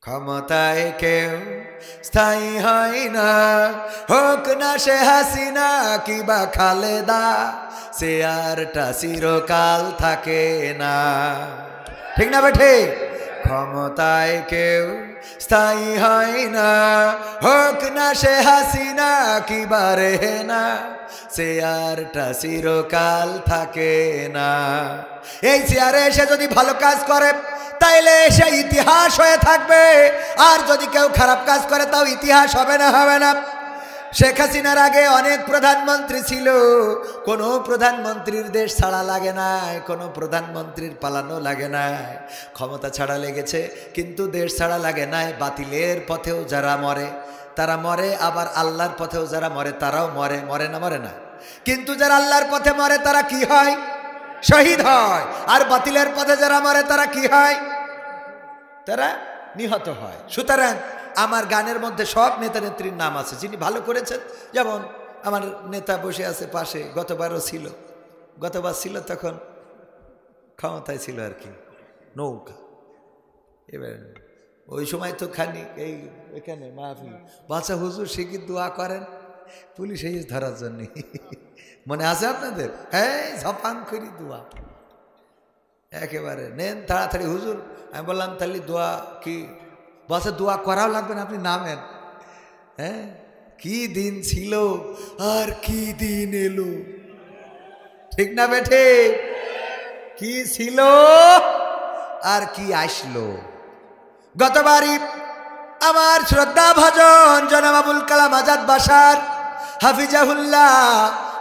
ক্ষমতায় কেউ স্থায়ী হয় না, হোক না সে হাসিনা কিবা খালেদা, চেয়ারটা চিরকাল থাকে না। ঠিক না বেঠে? ক্ষমতায় কেউ স্থায়ী হয় না, হোক না সে হাসিনা কিবা রেহেনা, চেয়ারটা চিরকাল থাকে না। এই চেয়ারে এসে যদি ভালো কাজ করে তাইলে সে ইতিহাস হয়ে থাকবে, আর যদি কেউ খারাপ কাজ করে তাও ইতিহাস হবে না, হবে না। শেখ হাসিনার আগে অনেক প্রধানমন্ত্রী ছিল, কোনো প্রধানমন্ত্রীর দেশ ছাড়া লাগে নাই, কোনো প্রধানমন্ত্রীর পালানো লাগে নাই। ক্ষমতা ছাড়া লেগেছে কিন্তু দেশ ছাড়া লাগে নাই। বাতিলের পথেও যারা মরে তারা মরে, আবার আল্লাহর পথেও যারা মরে তারাও মরে। মরে না? মরে না। কিন্তু যারা আল্লাহর পথে মরে তারা কি হয়? শহীদ হয়। আর বাতিলের পথে যারা মরে তারা কি হয়? তারা নিহত হয়। সুতরাং আমার গানের মধ্যে সব নেতা নেত্রীর নাম আছে যিনি ভালো করেছেন। যেমন আমার নেতা বসে আছে পাশে, গতবারও ছিল, গতবার ছিল তখন ক্ষমতায় ছিল আর কি, নৌকা। এবার ওই সময় তো খানি এই এখানে মাহফিল, বাচ্চা হুজুর সে কি দোয়া করেন পুলিশ এই ধরার জন্য, মনে আছে আপনাদের? হ্যাঁ, ঝপাং করি দোয়া একেবারে নেন তাড়াতাড়ি হুজুর। আমি বললাম তাহলে দোয়া কি? বসে দোয়া করাও লাগবে না, আপনি নামেন। হ্যাঁ, কি দিন ছিল আর কি দিন এলো। ঠিক না বেঠে? কি ছিল আর কি আসলো। গতবারই আমার শ্রদ্ধা ভাজন জনাব আবুল কালাম আজাদ বাশার হাফিজাহুল্লাহ,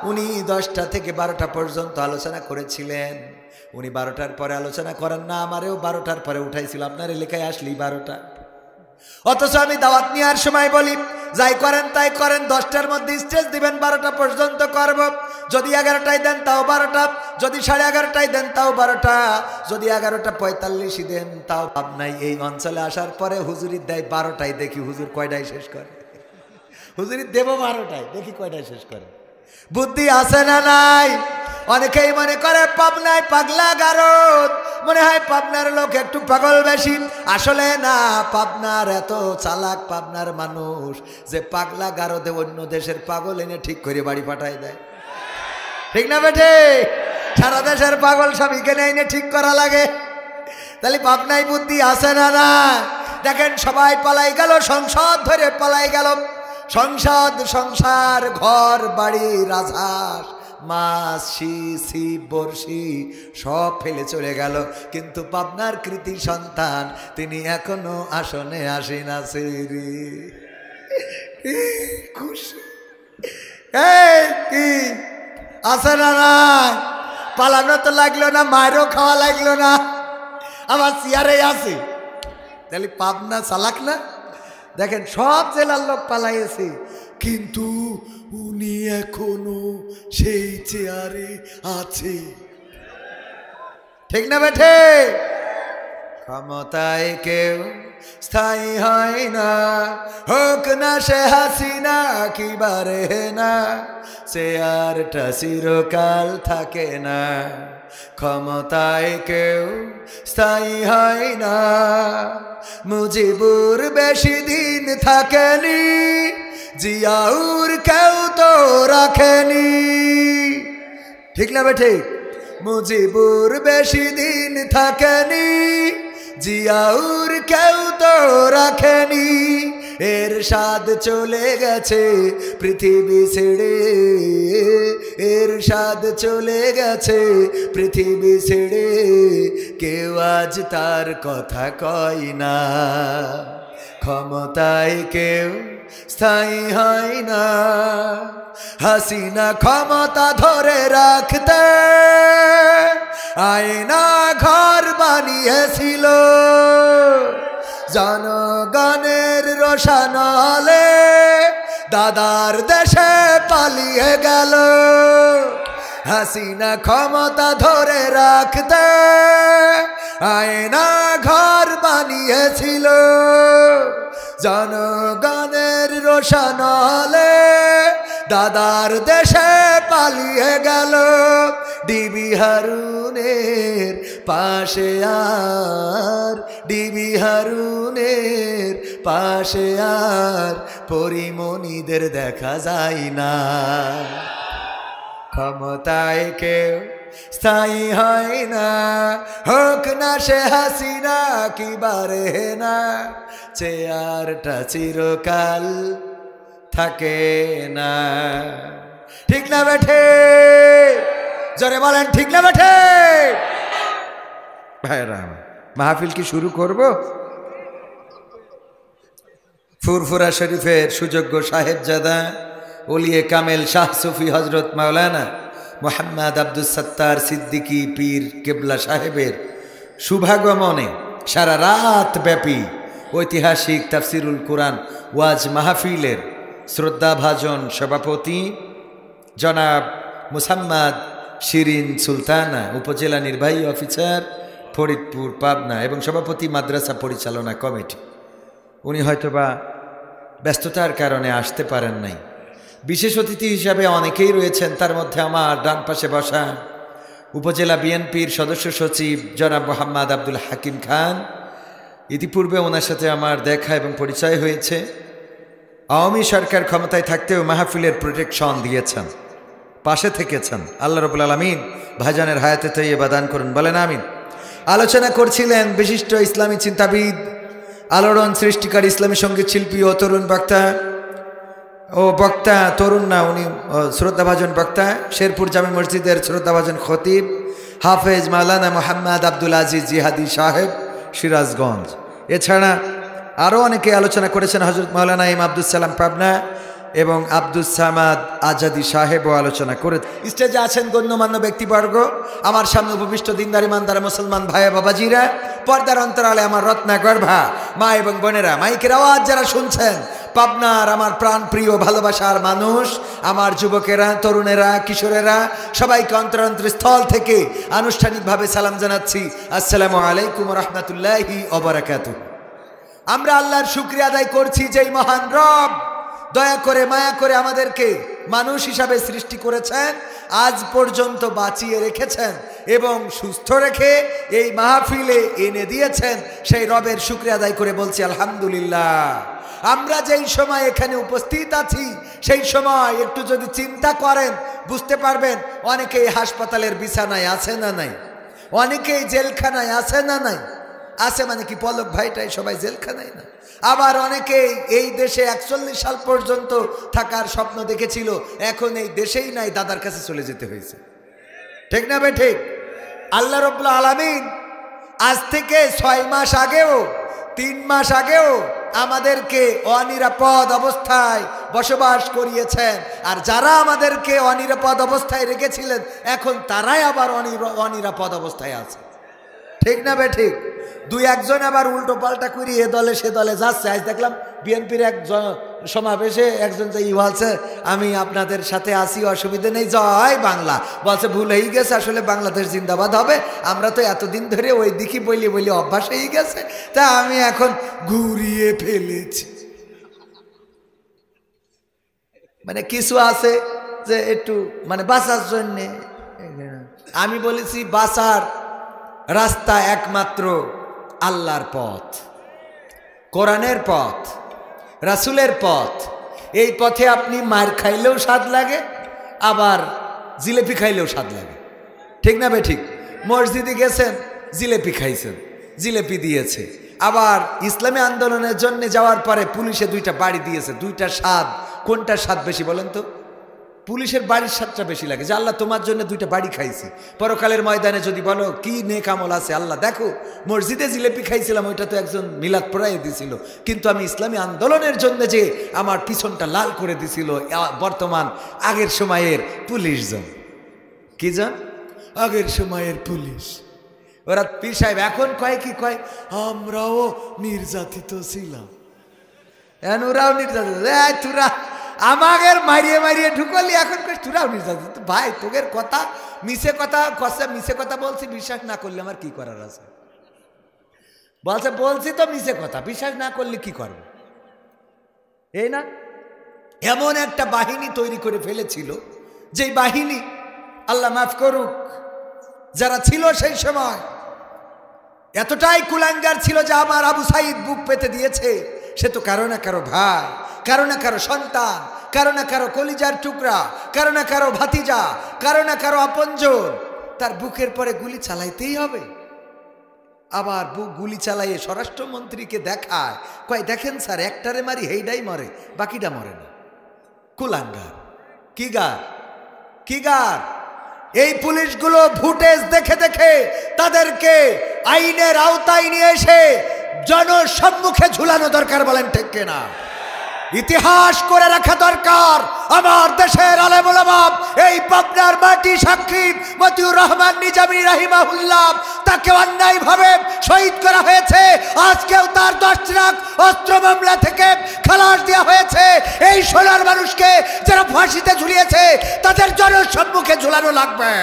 উনি 10টা থেকে 12টা পর্যন্ত আলোচনা করেছিলেন। উনি 12টার পরে আলোচনা করেন না, আমারেও 12টার পরে উঠাইছিল। আপনার এলাকায় আসলেই 12টা, অথচ আমি দাওয়াত নেওয়ার সময় বলি যাই করেন তাই করেন, 10টার মধ্যে স্টেজ দিবেন, 12টা পর্যন্ত করব। যদি 11টায় দেন তাও 12টা, যদি 11:30টায় দেন তাও 12টা, যদি 11:45 দেন তাও ভাব নাই। এই অঞ্চলে আসার পরে হুজুরি দেয় 12টায়, দেখি হুজুর কয়টায় শেষ করে। হুজুরি দেব 12টায়, দেখি কয়টায় শেষ করে। বুদ্ধি আছে না নাই? অনেকেই মনে করে পাবনায় পাগলা গারদ, মনে হয় পাবনার লোক একটু পাগল বেশি। আসলে না, পাবনার এত চালাক পাবনার মানুষ যে পাগলা গারদে অন্য দেশের পাগল এনে ঠিক করে বাড়ি পাঠায় দেয়। ঠিক না বেঠে? সারা দেশের পাগল সব এখানে এনে ঠিক করা লাগে। তাহলে পাবনায় বুদ্ধি আছে না না? দেখেন সবাই পালাই গেল, সংসদ ধরে পালাই গেল। সংসদ, সংসার, ঘর বাড়ি, রাজহাঁস, মাছ, শি বর্ষি সব ফেলে চলে গেল, কিন্তু পাবনার কৃতি সন্তান তিনি এখনো আসনে আসীন আছে রে। খুশি কি আছে না না? পালানো তো লাগলো না, মায়েরও খাওয়া লাগলো না, আমার চেয়ারে আছে। তাহলে পাবনা চালাক না? দেখেন সব জেলার লোক পালাইছে, কিন্তু উনি এখনো সেই চেয়ারে আছে। ঠিক না বেঠে? ক্ষমতায় কেউ স্থায়ী হয় না, হোক না সে হাসিনা কিবা রেহেনা, চেয়ারটা চিরকাল থাকে না। ক্ষমতায় কেউ স্থায়ী হয় না, মুজিবুর বেশি দিন থাকেনি, জিয়াউর কেউ তো রাখেনি। ঠিক না বেঠে? মুজিবুর বেশি দিন থাকেনি, জিয়াউর কেউ তো রাখেনি। এরশাদ চলে গেছে পৃথিবী ছেড়ে, এরশাদ চলে গেছে পৃথিবী ছেড়ে, কেউ আজ তার কথা কয় না। ক্ষমতায় কেউ স্থায়ী হয় না, হাসিনা ক্ষমতা ধরে রাখতে আয়না ঘর বানিয়েছিল, জনগণের রোশানলে দাদার দেশে পালিয়ে গেল। হাসিনা ক্ষমতা ধরে রাখতে আয়না ঘর বানিয়েছিল, জনগণের রোশানলে দাদার দেশে পালিয়ে গেল। ডিবি হারুনের পাশে আর ডিবি হারুনের পাশে আর পরিমণিদের দেখা যায় না। ক্ষমতায় কেউ স্থায়ী হয় না, হোক না সে হাসিনা কি বারে না, চেয়ারটা চিরকাল থাকে না। ঠিক না বেঠে? জোরে বলেন ঠিক না বেঠে? ভাইরা মাহফিল কি শুরু করব? ফুরফুরা শরীফের সুযোগ্য সাহেবজাদা ওলিয়ে কামেল শাহ সুফি হজরত মাওলানা মোহাম্মদ আব্দুস সত্তার সিদ্দিকী পীর কেবলা সাহেবের শুভাগমনে সারা রাত ব্যাপী ঐতিহাসিক তাফসিরুল কোরআন ওয়াজ মাহফিলের শ্রদ্ধাভাজন সভাপতি জনাব মুসাম্মাদ শিরিন সুলতানা, উপজেলা নির্বাহী অফিসার ফরিদপুর পাবনা এবং সভাপতি মাদ্রাসা পরিচালনা কমিটি, উনি হয়তোবা ব্যস্ততার কারণে আসতে পারেন নাই। বিশেষ অতিথি হিসাবে অনেকেই রয়েছেন, তার মধ্যে আমার ডান পাশে বসা উপজেলা বিএনপির সদস্য সচিব জনাব মোহাম্মদ আব্দুল হাকিম খান। ইতিপূর্বে ওনার সাথে আমার দেখা এবং পরিচয় হয়েছে। আওয়ামী সরকার ক্ষমতায় থাকতেও মাহফিলের প্রোটেকশন দিয়েছেন, পাশে থেকেছেন। আল্লাহ রাব্বুল আলামিন ভাইজানের হায়াতে তৈয়বা দান করুন, বলেন আমিন। আলোচনা করছিলেন বিশিষ্ট ইসলামী চিন্তাবিদ, আলোড়ন সৃষ্টিকারী ইসলামী সঙ্গীত শিল্পী ও তরুণ বক্তা তরুণ না, উনি শ্রদ্ধাভাজন বক্তা, শেরপুর জামে মসজিদের শ্রদ্ধাভাজন খতিব হাফেজ মাওলানা মোহাম্মদ আব্দুল আজিজ জিহাদি সাহেব সিরাজগঞ্জ। এছাড়া আরও অনেকে আলোচনা করেছেন। হজরত মাওলানা ইমাম আব্দুস সালাম পাবনা এবং আব্দুস সামাদ আজাদি সাহেবও আলোচনা করে। স্টেজে আছেন গণ্যমান্য ব্যক্তিবর্গ, আমার সামনে উপবিষ্ট দিনদার ইমানদার মুসলমান ভাই বাবাজিরা, পর্দার অন্তরালে আমার রত্না গর্ভা মা এবং বোনেরা, মাইকের আওয়াজ যারা শুনছেন, পাবনার আমার প্রাণ প্রিয় ভালোবাসার মানুষ, আমার যুবকেরা, তরুণেরা, কিশোরেরা, সবাইকে অন্তরস্থল থেকে আনুষ্ঠানিকভাবে সালাম জানাচ্ছি। আসসালামু আলাইকুম রহমতুল্লাহি ওয়া বারাকাতুহু। আমরা আল্লাহর শুকরিয়া আদায় করছি যে মহান রব দয়া করে মায়া করে আমাদেরকে মানুষ হিসাবে সৃষ্টি করেছেন, আজ পর্যন্ত বাঁচিয়ে রেখেছেন এবং সুস্থ রেখে এই মাহফিলে এনে দিয়েছেন। সেই রবের শুকরিয়া আদায় করে বলছি আলহামদুলিল্লাহ। আমরা যেই সময় এখানে উপস্থিত আছি সেই সময় একটু যদি চিন্তা করেন বুঝতে পারবেন অনেকেই হাসপাতালের বিছানায় আছে না নাই, অনেকেই জেলখানায় আছে না নাই। আছে মানে কি পলক ভাইটাই সবাই জেলখানায় না। আবার অনেকেই এই দেশে 41 সাল পর্যন্ত থাকার স্বপ্ন দেখেছিল, এখন এই দেশেই নাই, দাদার কাছে চলে যেতে হয়েছে। ঠিক না ভাই? ঠিক। আল্লাহ রাব্বুল আলামিন আজ থেকে 6 মাস আগেও 3 মাস আগেও আমাদেরকে অনিরাপদ অবস্থায় বসবাস করিয়েছেন, আর যারা আমাদেরকে অনিরাপদ অবস্থায় রেখেছিলেন এখন তারাই আবার অনিরাপদ অবস্থায় আছে। ঠিক না ভাই? ঠিক। দুই একজন আবার উল্টো পাল্টা করি এ দলে সে দলে যাচ্ছে। আজ দেখলাম বিএনপির এক সমাবেশে একজন যে বলছে আমি আপনাদের সাথে আসি, অসুবিধে নেই, জয় বাংলা। বলছে ভুল হয়ে গেছে, আসলে বাংলাদেশ জিন্দাবাদ হবে। আমরা তো এতদিন ধরে ওই দিকই বলি বলি অভ্যাস হয়ে গেছে, তা আমি এখন ঘুরিয়ে ফেলেছি। মানে কিছু আছে যে একটু মানে বাঁচার জন্যে। আমি বলেছি বাঁচার রাস্তা একমাত্র আল্লাহর পথ, কোরআনের পথ, রাসূলের পথ। এই পথে আপনি মার খাইলেও স্বাদ লাগে, আবার জিলেপি খাইলেও স্বাদ লাগে। ঠিক না ভাই? ঠিক। মসজিদে গেছেন, জিলেপি খাইছেন, জিলেপি দিয়েছে। আবার ইসলামী আন্দোলনের জন্য যাওয়ার পরে পুলিশে 2টা বাড়ি দিয়েছে, 2টা স্বাদ। কোনটার স্বাদ বেশি বলেন তো? পুলিশের বাড়ির স্বাদটা বেশি লাগে, যে আল্লাহ তোমার জন্য 2টা বাড়ি খাইছি। পরকালের ময়দানে যদি বলো কি নেক আমল আছে, আল্লাহ দেখো মসজিদে জিলেপি খাইছিলাম, ওইটা তো একজন মিলাদ পড়াই দিছিল, কিন্তু আমি ইসলামী আন্দোলনের জন্য যে আমার পিছনটা লাল করে দিছিল বর্তমান আগের সময়ের পুলিশ জন। কি জন? আগের সময়ের পুলিশ। ওরা পীর সাহেব এখন কয় কি কয়, আমরাও নির্যাতিত ছিলাম। ওরাও নির্যাতিত। তোরা আমাদের মারিয়ে মারিয়ে ঢুকলি, এখন তোরাও নির্যাতিত। ভাই তোদের কথা মিছে কথা কষে মিছে কথা বলছি, বিশ্বাস না করলে আমার কি করার আছে? বলছে বলছি তো মিছে কথা, বিশ্বাস না করলে কি করব? এই না এমন একটা বাহিনী তৈরি করে ফেলেছিল, যেই বাহিনী আল্লাহ মাফ করুক যারা ছিল সেই সময় এতটাই কুলাঙ্গার ছিল যে আমার আবু সাইদ বুক পেতে দিয়েছে। সে তো কারো না কারো ভাই, কারো না কারো সন্তান, কারো না কারো কলিজার টুকরা, কারো না কারো ভাতিজা, কারো না কারো আপনজন। তার বুকের পরে গুলি চালাইতেই হবে। আবার গুলি চালাইয়ে স্বরাষ্ট্রমন্ত্রীকে দেখায়, কয় দেখেন স্যার, একটারে মারি হেইডাই মরে, বাকিটা মরে না। কুলাঙ্গার, কি গার, কি গার। এই পুলিশগুলো ফুটেজ দেখে দেখে তাদেরকে আইনের আওতায় নিয়ে এসে জনসম্মুখে ঝুলানো দরকার, বলেন ঠিক কিনা? ইতিহাস করে রাখা দরকার। আমার দেশের আলেম ওলামা, এই পাবনার মাটি সাক্ষী মতিউর রহমান নিজামী রাহিমাহুল্লাহ, তাকে অন্যায়ভাবে শহীদ করা হয়েছে। আজকেও তার 10 লাখ অস্ত্র মামলা থেকে খালাস দেওয়া হয়েছে। এই সোনার মানুষকে যারা ফাঁসিতে ঝুলিয়েছে তাদের জনসম্মুখে ঝুলানো লাগবে।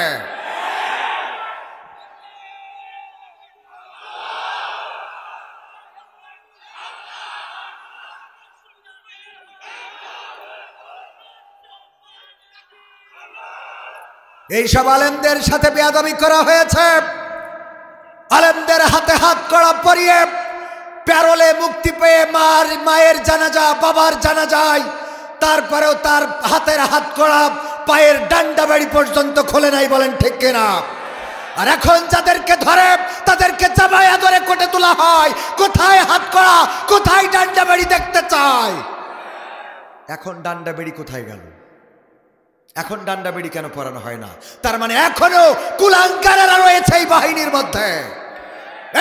এইসব আলেমদের সাথে বেয়াদবি করা হয়েছে। আলেমদের হাতে হাত কড়া পরিয়ে প্যারোলে মুক্তি পেয়ে মায়ের জানাজা, বাবার জানাজায়, তারপরেও তার হাতের হাত কড়া পায়ের ডান্ডা বাড়ি পর্যন্ত খোলে নাই, বলেন ঠিক কিনা? আর এখন যাদেরকে ধরে তাদেরকে জামায়া ধরে কোটে তোলা হয়। কোথায় হাত কড়া, কোথায় ডান্ডা বাড়ি দেখতে চায়? এখন ডান্ডা বাড়ি কোথায় গেল? এখন ডান্ডা বেড়ি কেন পরানো হয় না? তার মানে এখনো কুলাঙ্গারেরা রয়েছে এই বাহিনীর মধ্যে।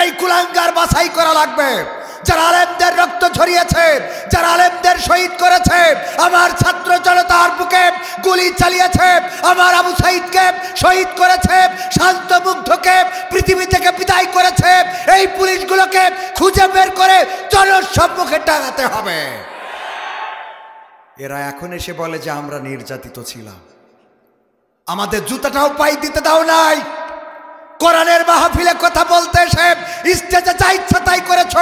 এই কুলাঙ্গার বাছাই করা লাগবে। যারা আলেমদের রক্ত ঝরিয়েছে, যারা আলেমদের শহীদ করেছে, আমার ছাত্র জনতার বুকে গুলি চালিয়েছে, আমার আবু সাইদকে শহীদ করেছে, শান্ত মুগ্ধকে পৃথিবী থেকে বিদায় করেছে, এই পুলিশগুলোকে খুঁজে বের করে জনসম্মুখে টাঙাতে হবে। এরা এখন এসে বলে যে আমরা নির্যাতিত ছিলাম, আমাদের জুতাটাও পাই দিতে দাও নাই। কোরআনের মাহফিলে কথা বলতে এসে স্টেজে যা ইচ্ছা তাই করেছ।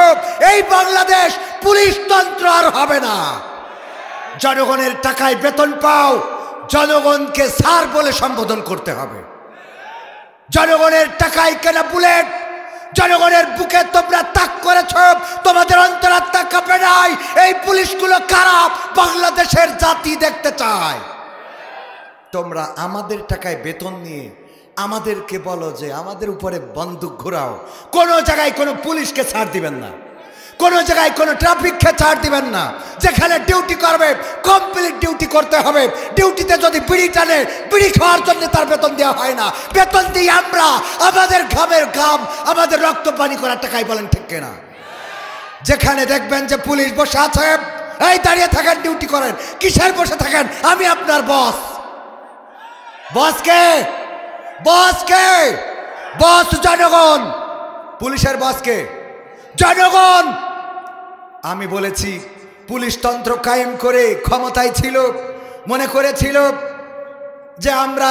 এই বাংলাদেশ পুলিশ তন্ত্র আর হবে না। জনগণের টাকায় বেতন পাও, জনগণকে স্যার বলে সম্বোধন করতে হবে। জনগণের টাকায় কেনা বুলেট, জনগণের বুকে তোমরা তাক করেছ, তোমাদের অন্তরাত্মা কাঁপে নাই। এই পুলিশগুলো কারা? বাংলাদেশের জাতি দেখতে চায়। তোমরা আমাদের টাকায় বেতন নিয়ে আমাদেরকে বলো যে আমাদের উপরে বন্দুক ঘোরাও। কোনো জায়গায় কোনো পুলিশকে ছাড় দিবেন না, কোনো জায়গায় কোনো ট্রাফিককে ছাড় দিবেন না। যেখানে ডিউটি করবে কমপ্লিট ডিউটি করতে হবে। ডিউটিতে যদি বিড়ি টানে, বিড়ি খাওয়ার জন্য তার বেতন দেওয়া হয় না। বেতন দিই আমরা আমাদের ঘামের ঘাম, আমাদের রক্ত পানি করার টাকায়, বলেন ঠিক কিনা? যেখানে দেখবেন যে পুলিশ বসে আছে, এই দাঁড়িয়ে থাকেন, ডিউটি করেন। কিসের বসে থাকেন? আমি আপনার বস। বসকে, বসকে, বস জনগণ। পুলিশের বসকে জনগণ। আমি বলেছি পুলিশ তন্ত্র কায়েম করে ক্ষমতায় ছিল, মনে করেছিল যে আমরা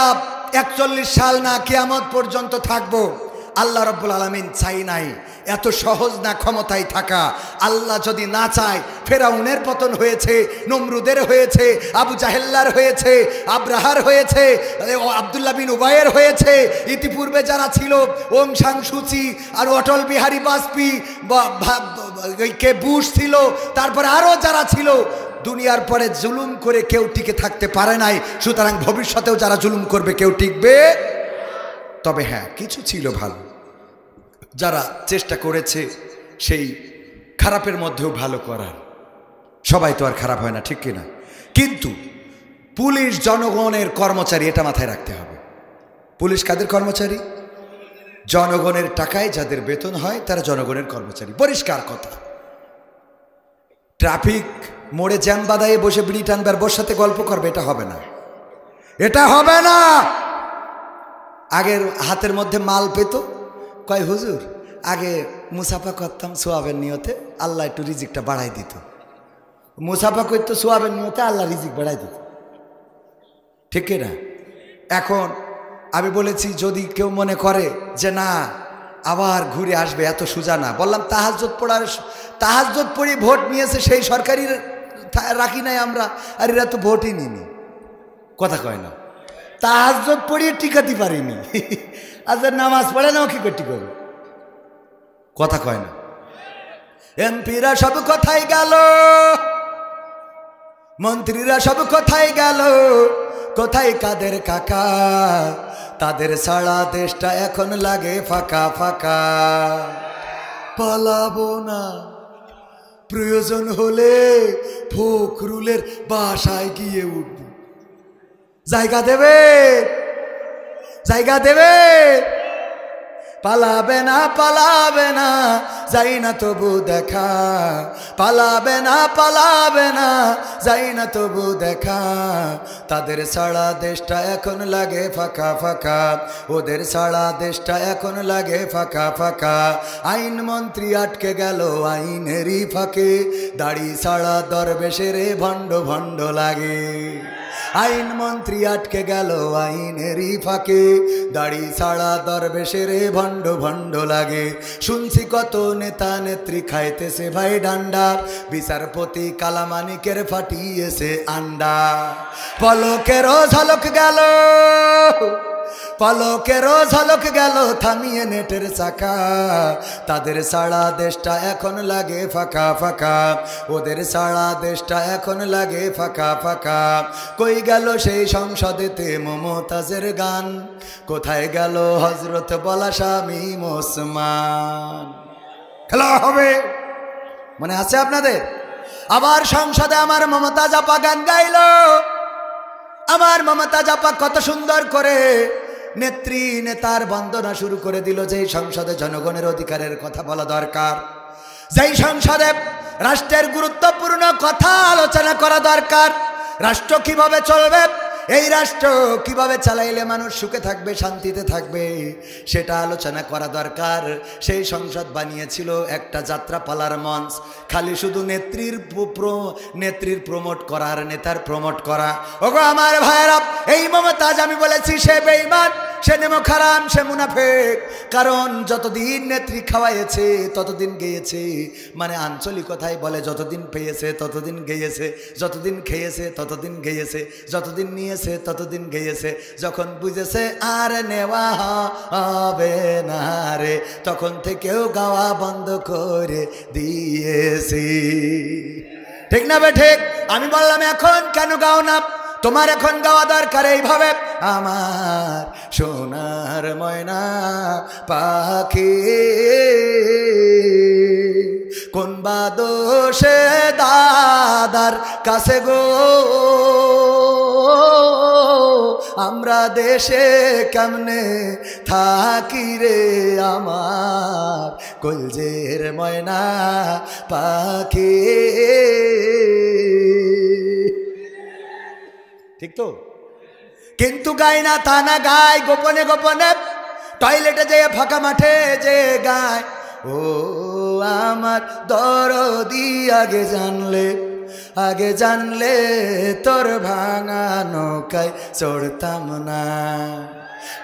41 সাল না কিয়ামত পর্যন্ত থাকবো। আল্লাহ রাব্বুল আলামিন চাই নাই। এত সহজ না ক্ষমতায় থাকা। আল্লাহ যদি না চায়, ফেরাউনের পতন হয়েছে, নমরুদের হয়েছে, আবু জাহেল্লার হয়েছে, আব্রাহার হয়েছে, আব্দুল্লাহ বিন উবাইয়ের হয়েছে, ইতিপূর্বে যারা ছিল ওং সাং সুচি আর অটল বিহারী বাজপেয়ী, কে বুশ ছিল, তারপরে আরও যারা ছিল, দুনিয়ার পরে জুলুম করে কেউ টিকে থাকতে পারে নাই। সুতরাং ভবিষ্যতেও যারা জুলুম করবে কেউ টিকবে। তবে হ্যাঁ, কিছু ছিল ভালো, যারা চেষ্টা করেছে সেই খারাপের মধ্যেও ভালো করার। সবাই তো আর খারাপ হয় না, ঠিক কিনা? কিন্তু পুলিশ জনগণের কর্মচারী, এটা মাথায় রাখতে হবে। পুলিশ কাদের কর্মচারী? জনগণের টাকায় যাদের বেতন হয় তারা জনগণের কর্মচারী। পরিষ্কার কথা। ট্রাফিক মোড়ে জ্যাম বাদায়ে বসে বিড়ি টানবে আর বসাতে গল্প করবে, এটা হবে না, এটা হবে না। আগের হাতের মধ্যে মাল পেত, কয় হুজুর আগে মুসাফা করতাম সোয়াবের নিয়তে, আল্লাহ একটু রিজিকটা বাড়াই দিত। মুসাফা করতো সোয়াবের নিয়তে, আল্লাহ রিজিক বাড়াই দিত, ঠিক না? এখন আমি বলেছি যদি কেউ মনে করে যে না আবার ঘুরে আসবে, এত সোজা না। বললাম তাহাজ্জুদ পড়ে ভোট নিয়েছে, সেই সরকারি রাখি নাই আমরা, আর এরা তো ভোটই নিনি। কথা কয় না, তাহাজ্জুদ পড়িয়ে টিকাতে পারিনি। আচ্ছা নামাজ পড়ে নাও কি করে টিকাবে? কথা কয় না। এমপিরা সব কোথায় গেল, মন্ত্রীরা সব কোথায় গেল, কোথায় কাদের কাকা? তাদের ছাড়া দেশটা এখন লাগে ফাঁকা ফাঁকা। পালাবো না, প্রয়োজন হলে ফখরুলের বাসায় গিয়ে উঠব। জায়গা দেবে, জায়গা দেবে? পালাবে না, পালাবে না, যাই না তবু দেখা। পালাবে না, পালাবে না, যাই না তবু দেখা। তাদের ছাড়া দেশটা এখন লাগে ফাঁকা ফাঁকা, ওদের ছাড়া দেশটা এখন লাগে ফাঁকা ফাঁকা। আইন মন্ত্রী আটকে গেল আইনেরই ফাঁকে, দাড়ি ছাড়া দরবেশের ভণ্ড ভণ্ড লাগে। আইন মন্ত্রী আটকে গেল আইনেরই ফাঁকে, দাড়ি ছাড়া দরবেশের ভণ্ড ভণ্ড লাগে। শুনছি কত নেতা নেত্রী খাইতেছে ভাই ডান্ডা, বিচারপতি কালামানিকের ফাটিয়েছে আন্ডা। পলকেরও ঝলক গেল, পলকেরও ঝলক গেল থামিয়ে নেটের চাকা। তাদের ছাড়া দেশটা এখন লাগে ফাঁকা ফাঁকা, ওদের ছাড়া দেশটা এখন লাগে ফাঁকা ফাঁকা। কই গেল সেই সংসদেতে মমতাজের গান, কোথায় গেল হজরত বলা স্বামী ওসমান? খেলা হবে, মনে আছে আপনাদের? আবার সংসদে আমার মমতাজ আপা গান গাইল। আমার মমতাজ আপা কত সুন্দর করে নেত্রী নেতার বন্দনা শুরু করে দিল। যেই সংসদে জনগণের অধিকারের কথা বলা দরকার, যেই সংসদে রাষ্ট্রের গুরুত্বপূর্ণ কথা আলোচনা করা দরকার, রাষ্ট্র কিভাবে চলবে, এই রাষ্ট্র কিভাবে চালাইলে মানুষ সুখে থাকবে, শান্তিতে থাকবে, সেটা আলোচনা করা দরকার। সেই সংসদ বানিয়েছিল একটা যাত্রাপালার মঞ্চ, খালি শুধু নেত্রীর প্রমোট করা আর নেতার প্রমোট করা। ওগো আমার ভাইয়েরা, এই মমতাজ আমি বলেছি সে বেঈমান, সে নেমক হারাম, সে মুনাফেক। কারণ যতদিন নেত্রী খাওয়াইছে ততদিন গেয়েছে, মানে আঞ্চলিকতায় বলে যতদিন পেয়েছে ততদিন গেয়েছে, যতদিন খেয়েছে ততদিন গেয়েছে, যতদিন নিয়েছে ততদিন গেয়েছে। যখন বুঝেছে আর নেওয়া হবে না রে, তখন থেকেও গাওয়া বন্ধ করে দিয়েছি। ঠিক না বে ঠিক? আমি বললাম এখন কেন গাও না? তোমার এখন গাওয়া দরকার এইভাবে, আমার সোনার ময়না পাখি কোন বা দোষে দাদার কাছে গো, আমরা দেশে কেমনে থাকি রে আমার কলজের ময়না পাখি। ঠিক তো? কিন্তু গায় না তা না, গায় গোপনে গোপনে, টয়লেটে যেয়ে ফাঁকা মাঠে যে গায়, ও আমার দরদি আগে জানলে, আগে জানলে তোর ভাঙা নৌকায় চড়তাম না,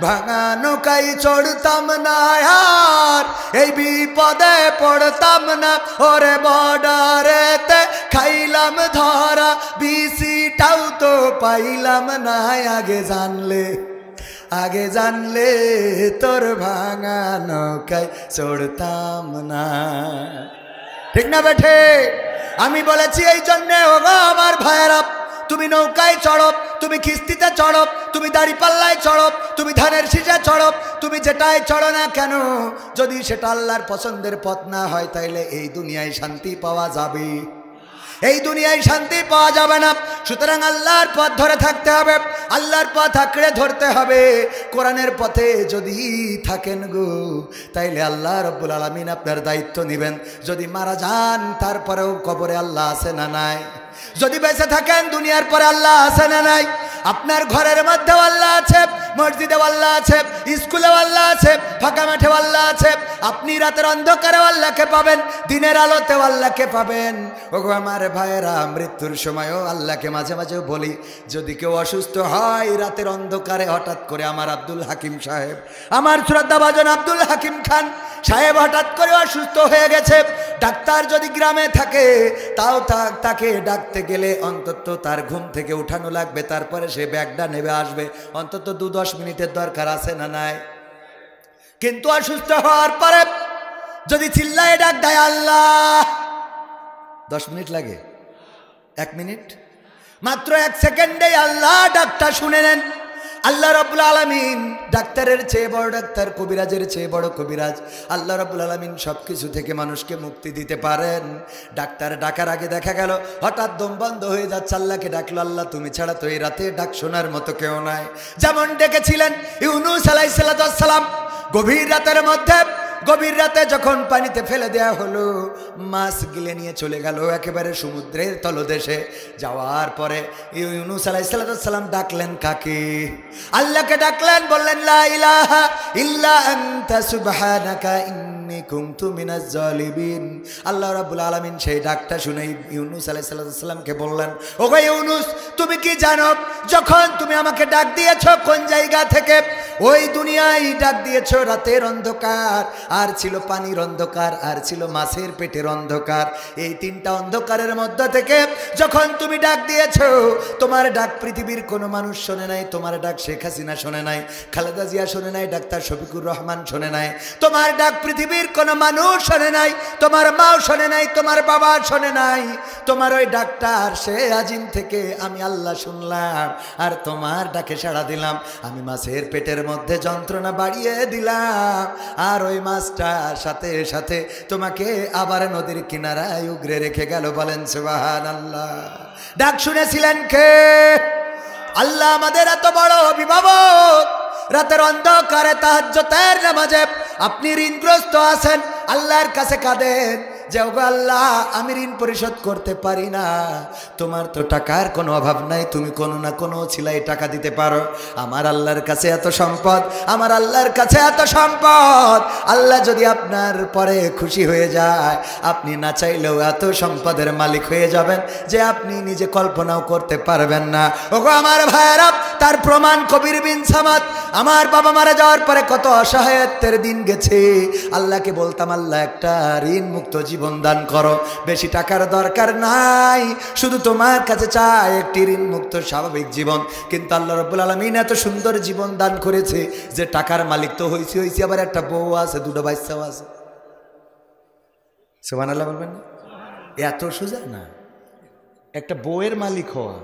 ভাঙা নৌকায় চড়তাম না, আর এই বিপদে পড়তাম না। ওরে বর্ডারেতে খাইলাম ধরা, বিসিটাও তো পাইলাম না, আগে জানলে, আগে জানলে তোর ভাঙা নৌকায় চড়তাম না। ঠিক না বেঠে? আমি বলেছি এই জন্যে, ওগো আমার ভাইয়েরা, তুমি নৌকায় চড়ো, তুমি কিস্তিতে চড়ো, তুমি দাড়ি পাল্লায় চড়ো, তুমি ধানের শীষে চড়ো, তুমি যেটাই চড়ো না কেন, যদি সেটা আল্লাহর পছন্দের পথ না হয়, তাইলে এই দুনিয়ায় শান্তি পাওয়া যাবে? এই দুনিয়ায় শান্তি পাওয়া যাবে না। সুতরাং আল্লাহর পথ ধরে থাকতে হবে, আল্লাহর পথ আঁকড়ে ধরতে হবে। কোরআনের পথে যদি থাকেন গো, তাইলে আল্লাহ রব্বুল আলামিন আপনার দায়িত্ব নেবেন। যদি মারা যান, তারপরেও কবরে আল্লাহ আছে না নাই? যদি বেঁচে থাকেন, দুনিয়ার পরে আল্লাহ আছে না নাই? আপনার ঘরের মধ্যেও আল্লাহ আছে, মসজিদে আল্লাহ আছে, স্কুলে আল্লাহ আছে, ফাঁকা মাঠে আল্লাহ আছে। আপনি রাতের অন্ধকারে আল্লাহকে পাবেন, দিনের আলোতেও আল্লাহকে পাবেন। ওগো আমার ভাইয়েরা, মৃত্যুর সময়ও আল্লাহকে মাঝে মাঝে বলি, যদি কেউ অসুস্থ হয় রাতের অন্ধকারে, হঠাৎ করে আমার আব্দুল হাকিম সাহেব, আমার শ্রদ্ধাভাজন আব্দুল হাকিম খান সাহেব হঠাৎ করে অসুস্থ হয়ে গেছে, ডাক্তার যদি গ্রামে থাকে তাও তাকে ডাকতে গেলে অন্তত তার ঘুম থেকে উঠানো লাগবে, তারপরে সে ব্যাগটা নেবে আসবে, অন্তত 2-10 মিনিটের দরকার আছে না নাই? কিন্তু অসুস্থ হওয়ার পরে যদি চিল্লায় ডাক দেয় আল্লাহ, 10 মিনিট লাগে? 1 মিনিট, মাত্র 1 সেকেন্ডে আল্লাহ ডাকটা শুনে নেন। আল্লাহ রাব্বুল আলামিন ডাক্তারের চেয়ে বড় ডাক্তার, কবিরাজের চেয়ে বড় কবিরাজ। আল্লাহ রাব্বুল আলামিন সবকিছু থেকে মানুষকে মুক্তি দিতে পারেন। ডাক্তার ডাকার আগে দেখা গেল হঠাৎ দম বন্ধ হয়ে যাচ্ছে, আল্লাহকে ডাকলো, আল্লাহ তুমি ছাড়া তো এই রাতে ডাক শোনার মতো কেউ নাই। যেমন ডেকেছিলেন ইউনূস আলাইহিস সালাম গভীর রাতের মধ্যে, গভীর রাতে যখন পানিতে ফেলে দেয়া হলো, মাছ গিলে নিয়ে চলে গেল একেবারে সমুদ্রের তলদেশে। যাওয়ার পরে ইউনূস আলাইহিস সালাম ডাকলেন কাকে? আল্লাহকে ডাকলেন, বললেন লা ইলাহা ইল্লা আনতা সুবহানাকা ইন্নী কুনতু মিনাজ জালিমিন। আল্লাহ রাব্বুল আলামিন সেই ডাকটা শুনে ইউনূস আলাইহিস সালামকে বললেন, ওগো ইউনূস, তুমি কি জানো যখন তুমি আমাকে ডাক দিয়েছো কোন জায়গা থেকে? ওই দুনিয়ায় ডাক দিয়েছো রাতের অন্ধকার, আর ছিল পানির অন্ধকার, আর ছিল মাছের পেটের অন্ধকার। এই 3টা অন্ধকারের মধ্য থেকে যখন তুমি ডাক দিয়েছো, তোমার ডাক পৃথিবীর কোনো মানুষ শোনে নাই, তোমার ডাক শেখ হাসিনা শোনে নাই, খালেদা জিয়া শোনে নাই, ডাক্তার শফিকুর রহমান শোনে নাই, তোমার ডাক পৃথিবীর কোনো মানুষ শোনে নাই, তোমার মাও শোনে নাই, তোমার বাবা শোনে নাই। তোমার ওই ডাকটার সে আজিম থেকে আমি আল্লাহ শুনলাম, আর তোমার ডাকে সাড়া দিলাম। আমি মাছের পেটের মধ্যে যন্ত্রণা বাড়িয়ে দিলাম, আর ওই মাছটার সাথে সাথে তোমাকে আবার নদীর কিনারায় উগরে রেখে গেল। বলেন সুবহানাল্লাহ। ডাক শুনেছিলেন কে? আল্লাহ আমাদের এত বড় অভিভাবক। রাতের অন্ধকারে তাহাজ্জুদের নামাজে আপনি ঋণগ্রস্ত আছেন, আল্লাহর কাছে কাঁদেন যে ওগো আল্লাহ, আমি ঋণ পরিশোধ করতে পারি না। তোমার তো টাকার কোনো অভাব নাই, তুমি কোনো না কোনো ছিলাই টাকা দিতে পারো। আমার আল্লাহর কাছে এত সম্পদ, আমার আল্লাহর কাছে এত সম্পদ। আল্লাহ যদি আপনার পরে খুশি হয়ে যায়, আপনি না চাইলেও এত সম্পদের মালিক হয়ে যাবেন যে আপনি নিজে কল্পনাও করতে পারবেন না। ওগো আমার ভাইয়েরা, তার প্রমাণ কবির বিন সামাদ। আমার বাবা মারা যাওয়ার পরে কত অসহায়ত্বের দিন গেছে, আল্লাহকে বলতাম আল্লাহ একটা ঋণ মুক্ত জীবন দান করো, বেশি টাকার দরকার নাই, শুধু তোমার কাছে চাই একটি ঋণ মুক্ত স্বাভাবিক জীবন। কিন্তু আল্লাহ রাব্বুল আলামিন এত সুন্দর জীবন দান করেছে যে টাকার মালিক তো হইছি, আবার একটা বউ আছে, 2টো বাচ্চাও আছে। সুবহানাল্লাহ বলবেন না? এত সোজা না একটা বউয়ের মালিক হওয়া।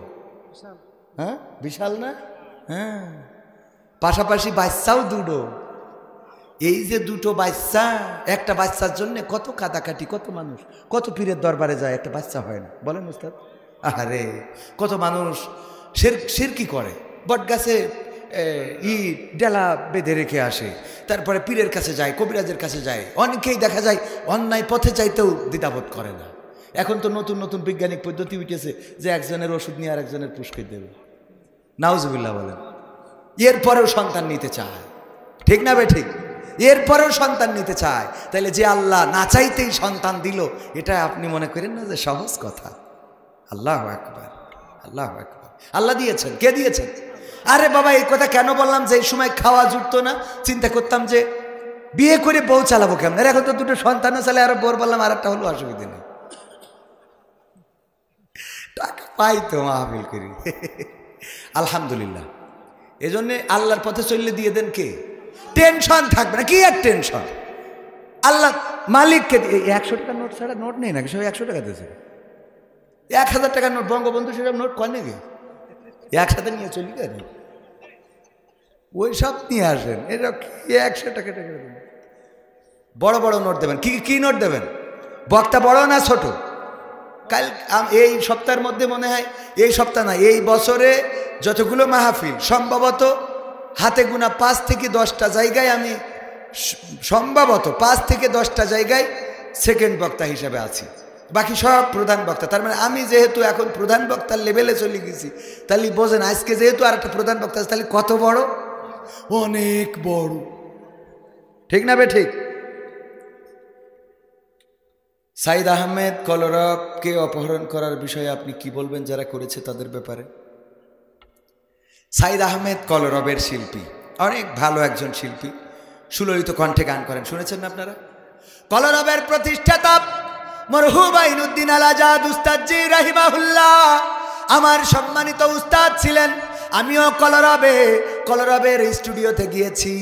হ্যাঁ, বিশাল না? হ্যাঁ, পাশাপাশি বাচ্চাও 2টো। এই যে 2টো বাচ্চা, একটা বাচ্চার জন্য কত কাটাকাটি, কত মানুষ, কত পীরের দরবারে যায়, একটা বাচ্চা হয় না। বলেন উস্তাদ? আরে কত মানুষ শিরকি করে, বট গাছে ডেলা বেঁধে রেখে আসে, তারপরে পীরের কাছে যায়, কবিরাজের কাছে যায়। অনেকেই দেখা যায় অন্যায় পথে চাইতেও দ্বিধাবোধ করে না। এখন তো নতুন নতুন বৈজ্ঞানিক পদ্ধতি উঠেছে যে একজনের ওষুধ নিয়ে আর একজনের পুষ্কে দেবে। নাউজুবিল্লাহ বলেন। এরপরেও সন্তান নিতে চায়, ঠিক না বে ঠিক? এরপরেও সন্তান নিতে চায়। তাহলে যে আল্লাহ না চাইতেই সন্তান দিল, এটা আপনি মনে করেন না যে সহজ কথা? আল্লাহু আকবার, আল্লাহু আকবার। আল্লাহ দিয়েছেন। কে দিয়েছেন? আরে বাবা, এই কথা কেন বললাম যে এই সময় খাওয়া জুটতো না, চিন্তা করতাম যে বিয়ে করে বউ চালাবো কেমন। এখন তো 2টো সন্তানও চালে, আরো বোর বললাম আর একটা হলো, অসুবিধা নেই, টাকা পাই তো মাহফিল করি। আলহামদুলিল্লাহ। এজন্য আল্লাহর পথে চললে দিয়ে দেন কে? টেনশন থাকবে না। কি আর টেনশন? আল্লাহ মালিককে। 100 টাকার নোট ছাড়া নোট নেই নাকি? সব 100 টাকা দিয়েছে। 1000 টাকার নোট, বঙ্গবন্ধু সেসব নোট কয় নাকি? একসাথে নিয়ে চলি কেন? ওই সব নিয়ে আসেন। এটা 100 টাকা টাকা দেবেন, বড় বড় নোট দেবেন। কি কি নোট দেবেন? বক্তা বড় না ছোট? কাল এই সপ্তাহের মধ্যে মনে হয়, এই সপ্তাহ না, এই বছরে যতগুলো মাহফিল, সম্ভবত হাতে গোনা 5 থেকে 10টা জায়গায় আমি, সম্ভবত 5 থেকে 10টা জায়গায় সেকেন্ড বক্তা হিসেবে আছি, বাকি সব প্রধান বক্তা। তার মানে আমি যেহেতু এখন প্রধান বক্তার লেভেলে চলে গেছি, তাহলে বোঝেন আজকে যেহেতু আর একটা প্রধান বক্তা আছে, তাহলে কত বড়? অনেক বড়, ঠিক না বে ঠিক? সাইদ আহমেদ কলরবকে অপহরণ করার বিষয়ে আপনি কি বলবেন যারা করেছে তাদের ব্যাপারে? সাইদ আহমেদ কলরবের শিল্পী, অনেক ভালো একজন শিল্পী, সুললিত কণ্ঠে গান করেন, শুনেছেন না আপনারা? কলরবের প্রতিষ্ঠাতা মরহুম আইনুদ্দিন আল আজাদ উস্তাদ জি রাহিমাহুল্লাহ আমার সম্মানিত উস্তাদ ছিলেন। আমিও কলরবের স্টুডিওতে গিয়েছি,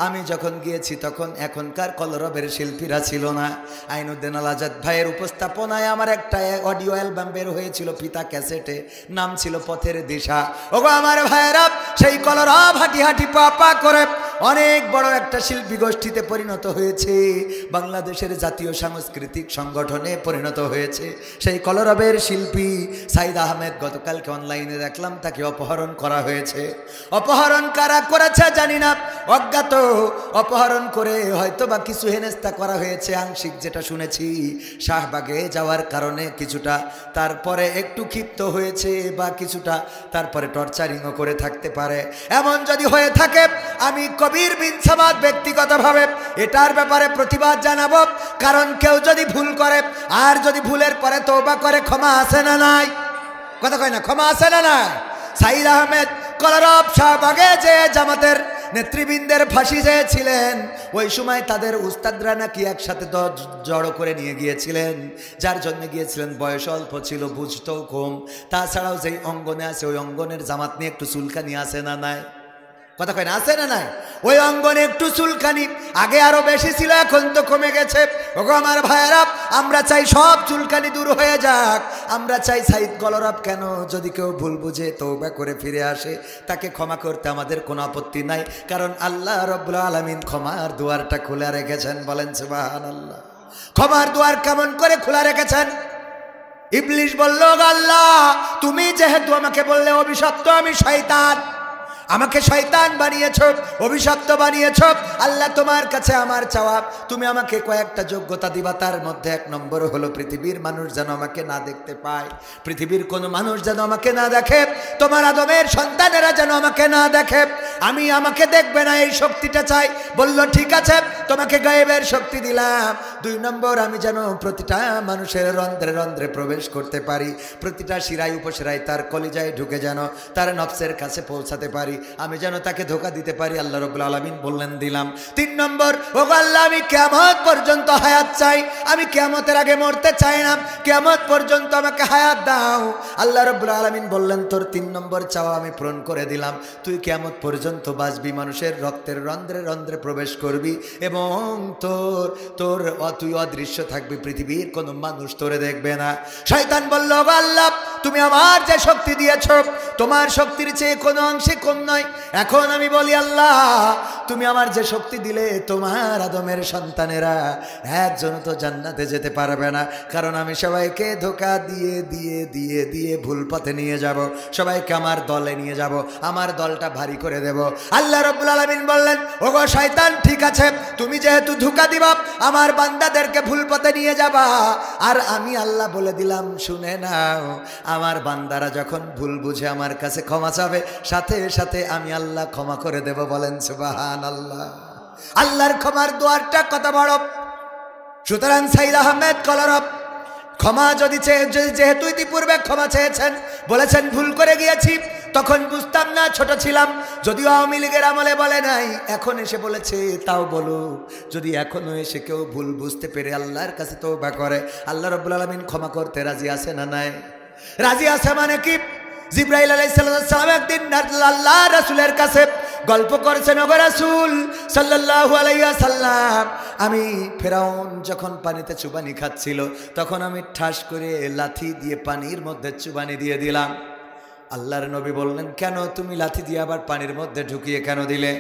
আমি যখন গিয়েছি তখন এখনকার কলরবের শিল্পীরা ছিল না। আইনুদ্দিন আল আজাদ ভাইয়ের উপস্থাপনায় আমার একটা অডিও অ্যালবাম বের হয়েছিল ফিতা ক্যাসেটে, নাম ছিল পথের দিশা। ওগো আমার ভাইয়েরা, সেই কলরব হাঁটি হাঁটি পা পা করে অনেক বড় একটা শিল্পী গোষ্ঠীতে পরিণত হয়েছে, বাংলাদেশের জাতীয় সাংস্কৃতিক সংগঠনে পরিণত হয়েছে। সেই কলরবের শিল্পী সাইদ আহমেদ গতকালকে অনলাইনে দেখলাম তাকে অপহরণ করা হয়েছে। অপহরণ কারা করেছে জানি না, অজ্ঞাত অপহরণ করে হয়তো বা কিছু হেনস্তা করা হয়েছে আংশিক, যেটা শুনেছি শাহবাগে যাওয়ার কারণে কিছুটা, তারপরে একটু ক্ষিপ্ত হয়েছে বা কিছুটা তারপরে টর্চারিংও করে থাকতে পারে। এমন যদি হয়ে থাকে আমি কবির বিন সামাদ ব্যক্তিগতভাবে এটার ব্যাপারে প্রতিবাদ জানাবো। কারণ কেউ যদি ভুল করে আর যদি ভুলের পরে তওবা করে, ক্ষমা আছে না নাই? কথা কয় না, ক্ষমা আছে না নাই? সাইদ আহমেদ কলরব শাহবাগে যে জামাতের নেতৃবৃন্দের ফাঁসি চেয়েছিলেন, ওই সময় তাদের উস্তাদরা নাকি একসাথে জড়ো করে নিয়ে গিয়েছিলেন, যার জন্য গিয়েছিলেন বয়স অল্প ছিল, বুঝতেও কম। তাছাড়াও যেই অঙ্গনে আছে ওই অঙ্গনের জামাত নিয়ে একটু চুলকানি আছে না নাই? কথা কয় না, আছে না নাই? ওই অঙ্গনে একটু চুলকানি আগে আরো বেশি ছিল, এখন তো কমে গেছে। ওগো আমার ভাইয়েরা, আমরা চাই সব চুলকানি দূর হয়ে যাক। আমরা চাই সাইদ কলরব কেন, যদি কেউ ভুল বুঝে তওবা করে ফিরে আসে তাকে ক্ষমা করতে আমাদের কোনো আপত্তি নাই। কারণ আল্লাহ রাব্বুল আলামিন ক্ষমার দুয়ারটা খোলা রেখেছেন। বলেন সুবহানাল্লাহ। ক্ষমার দুয়ার কেমন করে খোলা রেখেছেন? ইবলিস বলল, আল্লাহ তুমি যেহেতু আমাকে বললে অভিশপ্ত, আমি শয়তান, আমাকে শয়তান বানিয়েছো, অভিশপ্ত বানিয়েছো। আল্লাহ তোমার কাছে আমার চাওয়া, তুমি আমাকে কয়েকটা যোগ্যতা দিবা। তার মধ্যে এক নম্বর হলো পৃথিবীর মানুষ যেন আমাকে না দেখতে পায়, পৃথিবীর কোনো মানুষ যেন আমাকে না দেখে, তোমার আদমের সন্তানেরা যেন আমাকে না দেখে। আমি আমাকে দেখবে না এই শক্তিটা চাই। বলল ঠিক আছে, তোমাকে গায়েবের শক্তি দিলাম। 2 নম্বর, আমি যেন প্রতিটা মানুষের রন্ধ্রে রন্ধ্রে প্রবেশ করতে পারি, প্রতিটা শিরায় উপশিরায় তার কলিজায় ঢুকে যেন তার নফসের কাছে পৌঁছাতে পারি, আমি যেন তাকে ধোঁকা দিতে পারি। আল্লাহ রাব্বুল আলামিন বললেন দিলাম। 3 নম্বর, ও আল্লাহ আমি কিয়ামত পর্যন্ত হায়াত চাই, আমি কিয়ামতের আগে মরতে চাই না, কিয়ামত পর্যন্ত আমাকে হায়াত দাও। আল্লাহ রাব্বুল আলামিন বললেন তোর 3 নম্বর চাওয়া আমি পূরণ করে দিলাম, তুই কিয়ামত পর্যন্ত বাঁচবি, মানুষের রক্তের রন্ধ্রে রন্ধ্রে প্রবেশ করবি এবং তুই অদৃশ্য থাকবি, পৃথিবীর কোনো মানুষ তোরে দেখবে না। শয়তান বলল, আল্লাহ তুমি আমার যে শক্তি দিয়েছ তোমার শক্তির চেয়ে কোনো অংশে কম নয়। এখন আমি বলি আল্লাহ তুমি আমার যে শক্তি দিলে তোমার আদমের সন্তানেরা একজন তো জান্নাতে যেতে পারবে না, কারণ আমি সবাইকে ধোঁকা দিয়ে দিয়ে দিয়ে দিয়ে ভুল পথে নিয়ে যাব, সবাইকে আমার দলে নিয়ে যাব, আমার দলটা ভারী করে দেব। আল্লাহ রাব্বুল আলামিন বললেন, ওগো শয়তান ঠিক আছে, তুমি যেহেতু ধোঁকা দিবা আমার বান্দাদেরকে ভুল পথে নিয়ে যাবা, আর আমি আল্লাহ বলে দিলাম শুনে নাও, আমার বান্দারা যখন ভুল বুঝে আমার কাছে ক্ষমা চাবে সাথে সাথে আমি আল্লাহ ক্ষমা করে দেব। বলেন সুবহানাল্লাহ। আল্লাহর ক্ষমার দুয়ারটা কত বড়। সুতরাং সাইদ আহমেদ কলরব ক্ষমা যদি যেহেতু ইতিপূর্বে ক্ষমা চেয়েছেন, বলেছেন ভুল করে গিয়েছি, তখন বুঝতাম না, ছোট ছিলাম, যদিও আওয়ামী লীগের আমলে বলে নাই, এখন এসে বলেছে তাও বলো। যদি এখনো এসে কেউ ভুল বুঝতে পেরে আল্লাহর কাছে তওবা করে, আল্লাহ রাব্বুল আলামিন ক্ষমা করতে রাজি আছে না নাই? রাজি আছে মানে কি? জিবরাইল আলাইহিস সালাম একদিন আল্লাহ রাসূলের কাছে গল্প করছেন, ওগো রাসূল সাল্লাল্লাহু আলাইহি ওয়াসাল্লাম, আমি ফেরাউন যখন পানিতে চুবানি খাচ্ছিল তখন আমি ঠাস করে লাথি দিয়ে পানির মধ্যে চুবানি দিয়ে দিলাম। আল্লাহর নবী বললেন, কেন তুমি লাথি দিয়ে আবার পানির মধ্যে ঢুকিয়ে কেন দিলে?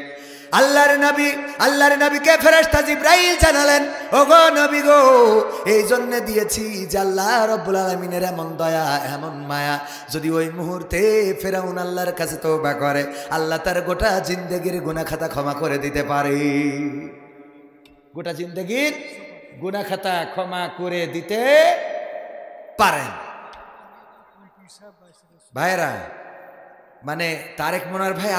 আল্লাহর নবীকে ফেরেশতা জিবরাইল জানালেন, ওগো নবী গো, এই জন্য দিয়েছি যে আল্লাহ রাব্বুল আলামিনের এমন দয়া এমন মায়া, যদি ওই মুহূর্তে ফেরাউন আল্লাহর কাছে তওবা করে আল্লাহ তার গোটা জিন্দেগির গুনাহ খাতা ক্ষমা করে দিতে পারে। গোটা জিন্দেগির গুনাহ খাতা ক্ষমা করে দিতে পারেন। ভাইরা, মানে তারেক মনোয়ার ভাই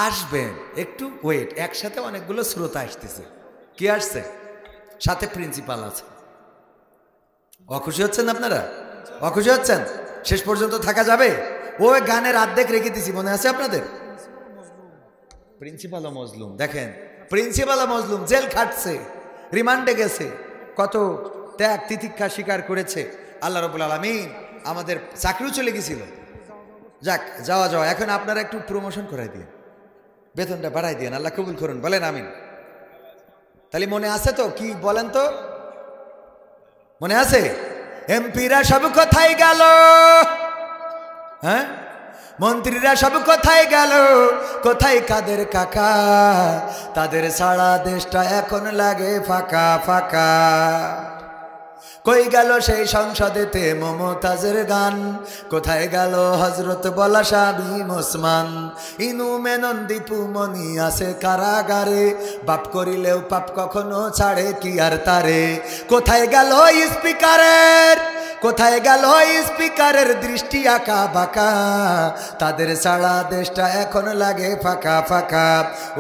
আসবেন, একটু ওয়েট, একসাথে অনেকগুলো শ্রোতা আসতেছে। কি আসছে? সাথে প্রিন্সিপাল আছে। অখুশি হচ্ছেন আপনারা? অখুশি হচ্ছেন? শেষ পর্যন্ত থাকা যাবে? ওই গানের অর্ধেক রেখে দিছি, মনে আছে আপনাদের? প্রিন্সিপালও মজলুম। দেখেন, প্রিন্সিপালও মজলুম, জেল খাটছে, রিমান্ডে গেছে, কত ত্যাগ তিতিক্ষা স্বীকার করেছে। আল্লাহ রাব্বুল আলামিন আমাদের চাকরিও চলে গেছিল। যাক, যাওয়া। এখন আপনারা একটু প্রমোশন করাই দিন। বেতনটা বাড়াই দিয়েন, আল্লাহ কবুল করুন, বলেন আমিন। তাহলে মনে আছে তো কি বলেন তো, মনে আছে? এমপিরা সব কোথায় গেল, হ্যাঁ মন্ত্রীরা সব কোথায় গেল, কোথায় কাদের কাকা, তাদের সারা দেশটা এখন লাগে ফাঁকা ফাঁকা। কই গেল সেই সংসদেতে মমতাজের গান, কোথায় গেল হজরত বলা শামীম ওসমান, ইনু মেনন দীপু মনি আছে কারাগারে, বাপ করিলেও পাপ কখনো ছাড়ে কি আর তারে। কোথায় গেল স্পিকারের, কোথায় গেল স্পিকারের দৃষ্টি আঁকা বাঁকা, তাদের সারা দেশটা এখন লাগে ফাঁকা ফাঁকা,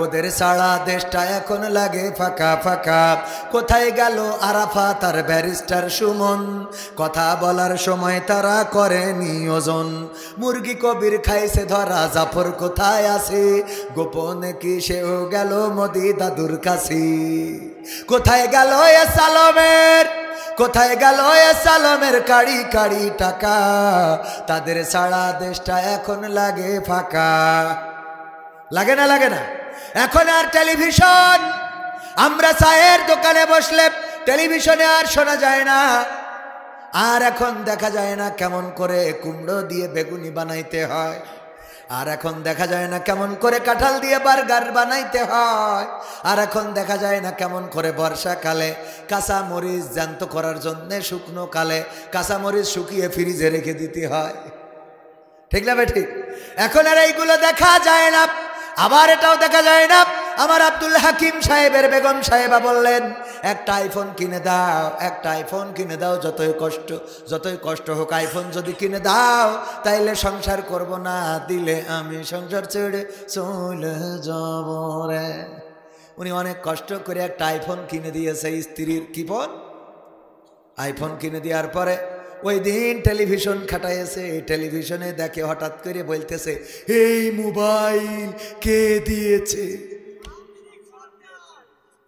ওদের সারা দেশটা এখন লাগে ফাঁকা ফাঁকা। কোথায় গেল আরাফাত আর ব্যারিস্টার সুমন, কথা বলার সময় তারা করে নিয়োজন। মুরগি কবির খাইছে ধরা, জাফর কোথায় আছে, গোপনে কি সেও গেল মোদি দাদুর কাছে। কোথায় গেল এ সালমের, কোথায় গেল এ সালমের কাড়ি কাড়ি টাকা, তাদের সারা দেশটা এখন লাগে ফাঁকা। লাগে না, লাগে না? এখন আর টেলিভিশন, আমরা চায়ের দোকানে বসলে টেলিভিশনে আর শোনা যায় না, আর এখন দেখা যায় না কেমন করে কুমড়ো দিয়ে বেগুনি বানাইতে হয়, আর এখন দেখা যায় না কেমন করে কাঁঠাল দিয়ে বার্গার বানাইতে হয়, আর এখন দেখা যায় না কেমন করে বর্ষাকালে কাঁচা মরিচ জ্যান্ত করার জন্যে শুকনো কালে কাঁচা মরিচ শুকিয়ে ফ্রিজে রেখে দিতে হয়। ঠিক না ঠিক? এখন আর এইগুলো দেখা যায় না। আবার এটাও দেখা যায় না, আমার আব্দুল হাকিম সাহেবের বেগম সাহেবা বললেন একটা আইফোন কিনে দাও, একটা আইফোন কিনে দাও, যতই কষ্ট হোক আইফোন যদি কিনে দাও তাইলে সংসার করব না, দিলে আমি সংসার ছেড়ে চলে যাব রে। উনি অনেক কষ্ট করে একটা আইফোন কিনে দিয়েছে স্ত্রীর। কি ফোন? আইফোন কিনে দেওয়ার পরে ওই দিন টেলিভিশন খাটাইছে, টেলিভিশনে দেখে হঠাৎ করে বলতেছে এই মোবাইল কে দিয়েছে।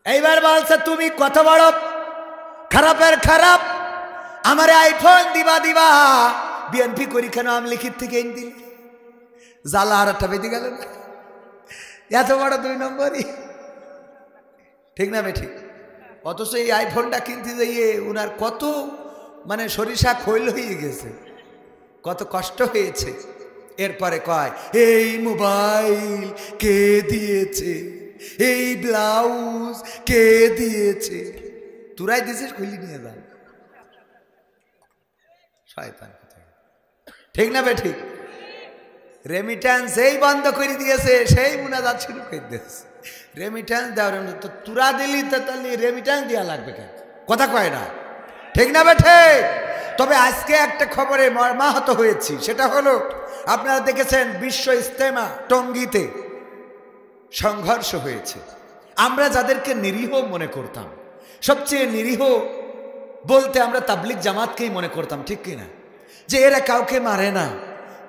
এইবার বলছে তুমি কত বড় খারাপের খারাপ, আমার আইফোন দিবা দিবা, বিএনপি করি কেন আমলিখিত থেকে এনে দিল, জ্বালা আর একটা বেঁধে গেল না, এত বড় 2 নম্বরই। ঠিক না ঠিক? অথচ এই আইফোনটা কিনতে যাইয়ে উনার কত মানে সরিষা খৈল হয়ে গেছে, কত কষ্ট হয়েছে। এরপরে কয় এই মোবাইল কে দিয়েছে, এই ব্লাউজ কে দিয়েছে, তোরাই দিয়েছিস, খুলি নিয়ে যান শয়তান। ঠিক না ঠিক? রেমিট্যান্স এই বন্ধ করে দিয়েছে, সেই মুনাজাত শুরু করে দিয়েছে রেমিট্যান্স দেওয়ার। তো তোরা দিলি তো তাহলে রেমিট্যান্স দেওয়া লাগবে কেন? কথা কয় না? ঠিক না ঠিক? তবে আজকে একটা খবরে মর্মাহত হয়েছি, সেটা হলো আপনারা দেখেছেন বিশ্ব ইজতেমা টঙ্গীতে সংঘর্ষ হয়েছে। আমরা যাদেরকে নিরীহ মনে করতাম, সবচেয়ে নিরীহ বলতে আমরা তাবলিগ জামাতকেই মনে করতাম, ঠিক কিনা? যে এরা কাউকে মারে না,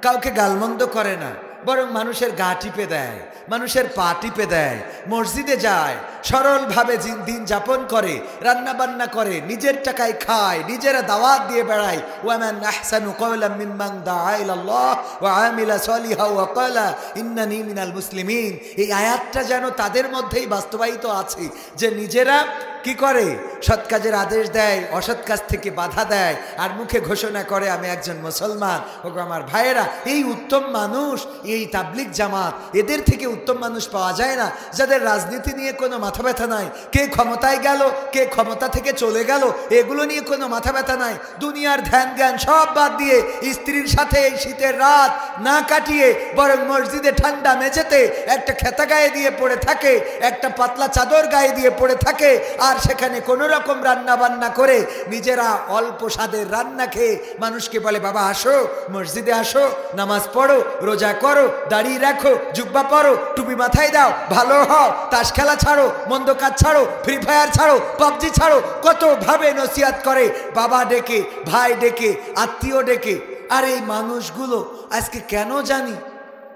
কাউকে গালমন্দ করে না, বরং মানুষের গা টিপে দেয়, মানুষের পা টিপে দেয়, মসজিদে যায়, সরলভাবে দিন যাপন করে, রান্না বান্না করে, নিজের টাকায় খায়, নিজেরা দাওয়াত দিয়ে বেড়ায়। ওয়ামান আহসানু কওলাম মিম্মান দাআ ইলাল্লাহ ওয়া আমিলা সলিহা ওয়া ক্বালা ইন্নানি মিনাল মুসলিমিন। এই আয়াতটা যেন তাদের মধ্যেই বাস্তবায়িত আছে, যে নিজেরা কি করে? সৎ কাজের আদেশ দেয়, অসৎ কাজ থেকে বাধা দেয়, আর মুখে ঘোষণা করে আমি একজন মুসলমান। ওগো আমার ভাইয়েরা, এই উত্তম মানুষ, এই তাবলিগ জামাত, এদের থেকে উত্তম মানুষ পাওয়া যায় না, যাদের রাজনীতি নিয়ে কোনো মাথা ব্যথা নাই, কে ক্ষমতায় গেল, কে ক্ষমতা থেকে চলে গেল, এগুলো নিয়ে কোনো মাথা ব্যথা নাই। দুনিয়ার ধ্যান জ্ঞান সব বাদ দিয়ে স্ত্রীর সাথে এই শীতের রাত না কাটিয়ে বরং মসজিদে ঠান্ডা মেঝেতে একটা খেতা গায়ে দিয়ে পড়ে থাকে, একটা পাতলা চাদর গায়ে দিয়ে পড়ে থাকে, আর সেখানে কোনো রকম রান্না বান্না করে নিজেরা অল্প স্বাদের রান্না খেয়ে মানুষকে বলে বাবা আসো, মসজিদে আসো, নামাজ পড়ো, রোজা করো, দাড়ি রাখো, জুব্বা পরো, টুপি মাথায় দাও, ভালো হও, তাস খেলা ছাড়ো, মন্দ কাজ ছাড়ো, ফ্রি ফায়ার ছাড়ো, পাবজি ছাড়ো, কত ভাবে নসিহত করে, বাবা ডেকে, ভাই ডেকে, আত্মীয় ডেকে। আর এই মানুষগুলো আজকে কেন জানি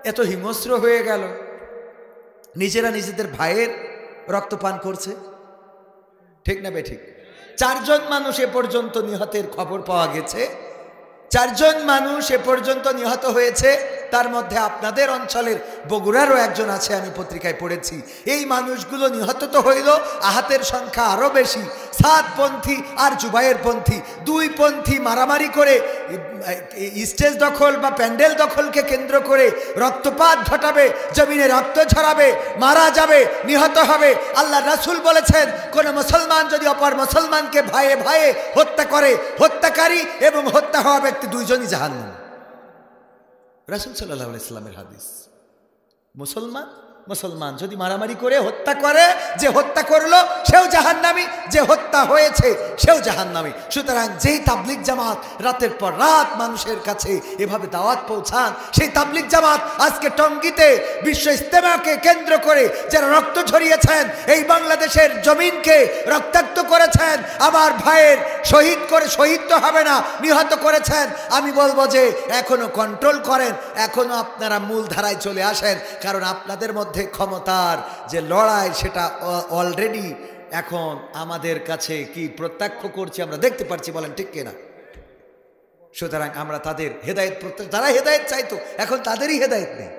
এত হিংস্র হয়ে গেল, নিজেরা নিজেদের ভাইয়ের রক্তপান করছে। ঠিক না ঠিক? 4 জন মানুষ এ পর্যন্ত নিহতের খবর পাওয়া গেছে, 4 জন মানুষ এ পর্যন্ত নিহত হয়েছে। তার মধ্যে আপনাদের অঞ্চলের বগুড়ারও একজন আছে, আমি পত্রিকায় পড়েছি। এই মানুষগুলো নিহত তো হইল, আহতের সংখ্যা আরও বেশি। সাতপন্থী আর জুবাইর পন্থী, দুই পন্থী মারামারি করে স্টেজ দখল বা প্যান্ডেল দখলকে কেন্দ্র করে রক্তপাত ঘটাবে, জমিনে রক্ত ঝরাবে, মারা যাবে, নিহত হবে। আল্লাহ রাসূল বলেছেন, কোন মুসলমান যদি অপর মুসলমানকে ভাইয়ে ভাইয়ে হত্যা করে, হত্যাকারী এবং হত্যা হওয়া ব্যক্তি দুইজনই জাহান্নামী। রাসূল সাল্লাল্লাহু আলাইহি সাল্লামের হাদিস। মুসলমান যদি মারামারি করে হত্যা করে, যে হত্যা করলো সেও জাহান্নামী, যে হত্যা হয়েছে সেও জাহান্নামী। সুতরাং যেই তাবলিগ জামাত রাতের পর রাত মানুষের কাছে এভাবে দাওয়াত পৌঁছান, সেই তাবলিগ জামাত আজকে টঙ্গীতে বিশ্ব ইজতেমাকে কেন্দ্র করে যারা রক্ত ঝরিয়েছেন, এই বাংলাদেশের জমিনকে রক্তাক্ত করেছেন, আমার ভাইয়ের শহীদ তো হবে না, নিহত করেছেন। আমি বলবো যে এখনো কন্ট্রোল করেন, এখনো আপনারা মূল ধারায় চলে আসেন, কারণ আপনাদের মধ্যে ক্ষমতার যে লড়াই সেটা অলরেডি এখন আমাদের কাছে কি প্রত্যক্ষ করছি, আমরা দেখতে পাচ্ছি, বলেন ঠিক কিনা? সুতরাং আমরা তাদের হেদায়েত যারা হেদায়েত চাইতো এখন তাদেরই হেদায়েত নেই,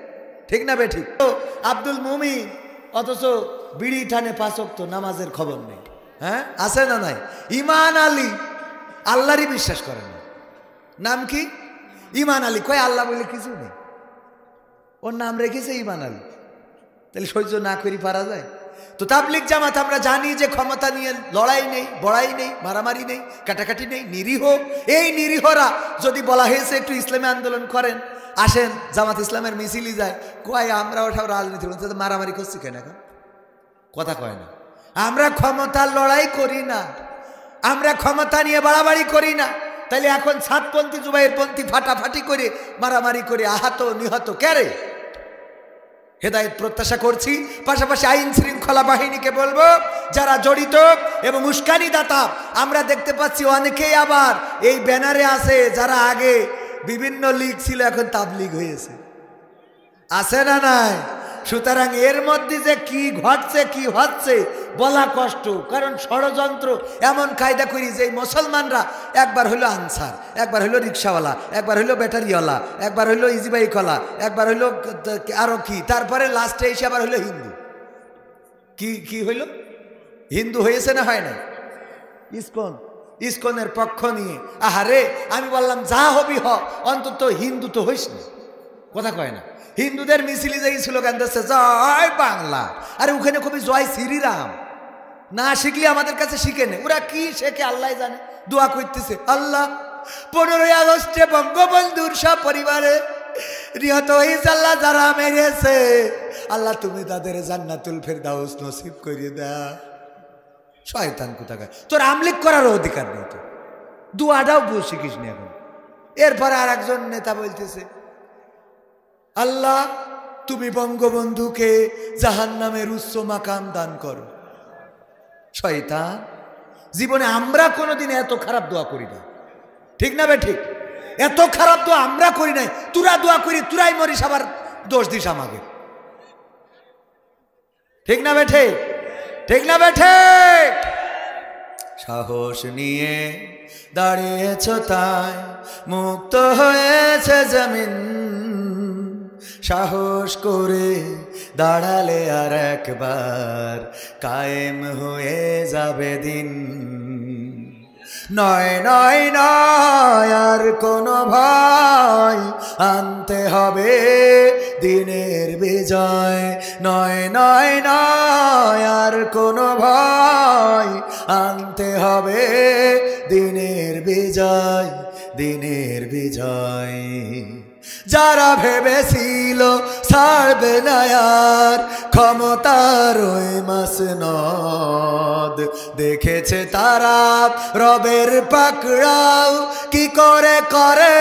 ঠিক না বেঠিক? তো আব্দুল মুমিন অথচ বিড়ি টানে 5 ওয়াক্ত নামাজের খবর নেই, হ্যাঁ আছে না নাই? ইমান আলী আল্লাহরই বিশ্বাস করেন না, নাম কি? ইমান আলী। কয় আল্লাহ বলে কিছু নেই, ওর নাম রেখেছে ইমান আলী। তাহলে সহ্য না করি পারা যায়? তো তাবলিগ জামাত আমরা জানি যে ক্ষমতা নিয়ে লড়াই নেই, বড়াই নেই, মারামারি নেই, কাটাকাটি নেই, নিরীহ। এই নিরীহরা যদি বলা হয়েছে একটু ইসলামী আন্দোলন করেন, আসেন জামাত ইসলামের মিছিলই যায়, কয় আমরা ওসব রাজনীতি মারামারি করছি কেন? এখন কথা কয় না। আমরা ক্ষমতার লড়াই করি না, আমরা ক্ষমতা নিয়ে বাড়াবাড়ি করি না। তাইলে এখন সাতপন্থী জুবাইর পন্থী ফাটাফাটি করে মারামারি করে আহত নিহত কেরে? হেদায়েত প্রত্যাশা করছি। পাশাপাশি আইন শৃঙ্খলা বাহিনীকে বলবো, যারা জড়িত এবং উস্কানি দাতা, আমরা দেখতে পাচ্ছি অনেকেই আবার এই ব্যানারে আছে যারা আগে বিভিন্ন লীগ ছিল, এখন তাবলীগ হয়েছে, আছে না নাই? সুতরাং এর মধ্যে যে কি ঘটছে কি হচ্ছে বলা কষ্ট, কারণ ষড়যন্ত্র এমন কায়দা করি যে মুসলমানরা একবার হইলো আনসার, একবার হইলো রিক্সাওয়ালা, একবার হইলো ব্যাটারিওয়ালা, একবার হইলো ইজিবাইকওয়ালা, একবার হইলো আরো কি, তারপরে লাস্টে এসে আবার হইলো হিন্দু। কি হইল? হিন্দু হয়েছে না হয় না? ইসকনের পক্ষ নিয়ে আহারে আমি বললাম যা হবি হ, অন্তত হিন্দু তো হইস না। কথা কয় না? হিন্দুদের মিছিলে যাই স্লোগান দিচ্ছে জয় বাংলা, আরে ওখানে কবি জয় শ্রীরাম। না শিখলে আমাদের কাছে শিখে নে, ওরা কি শেখে আল্লাহ জানে। দোয়া করতেছে, আল্লাহ 15ই আগস্টে বঙ্গবন্ধুর সব পরিবারে নিহত হয়েছে, আল্লাহ যারা মেরেছে, আল্লাহ তুমি তাদের জান্নাতুল ফেরদাউস নসিব করিয়ে দাও। শয়তান কোথাকার, তোর আমলিক করার অধিকার নেই, তো দোয়াটাও বল শিখিস নি এখন। এরপরে আর একজন নেতা বলতেছে, আল্লাহ তুমি বঙ্গবন্ধুকে জাহান্নামের উচ্চ মাকাম দান করো। শয়তান, জীবনে আমরা কোনোদিন এত খারাপ দোয়া করি না, ঠিক না বে ঠিক? এত খারাপ দোয়া আমরা করি নাই। তোরা দোয়া করি, তোরাই মরিস, আবার দোষ দিস আমাকে, ঠিক না বে ঠিক? ঠিক না বে ঠিক? সাহস নিয়ে দাঁড়িয়েছ তাই মুক্ত হয়েছে জমিন, সাহস করে দাঁড়ালে আর একবার কায়েম হয়ে যাবে দিন। নয় নয় নয় আর কোনো ভয়, আনতে হবে দিনের বিজয়। নয় নয় নয় আর কোনো ভয়, আনতে হবে দিনের বিজয়, দিনের বিজয়। যারা ভেবেছিল ছাড়বে না আর ক্ষমতার ওই মাসনদ, দেখেছে তারা রবের পাকড়াও কি করে করে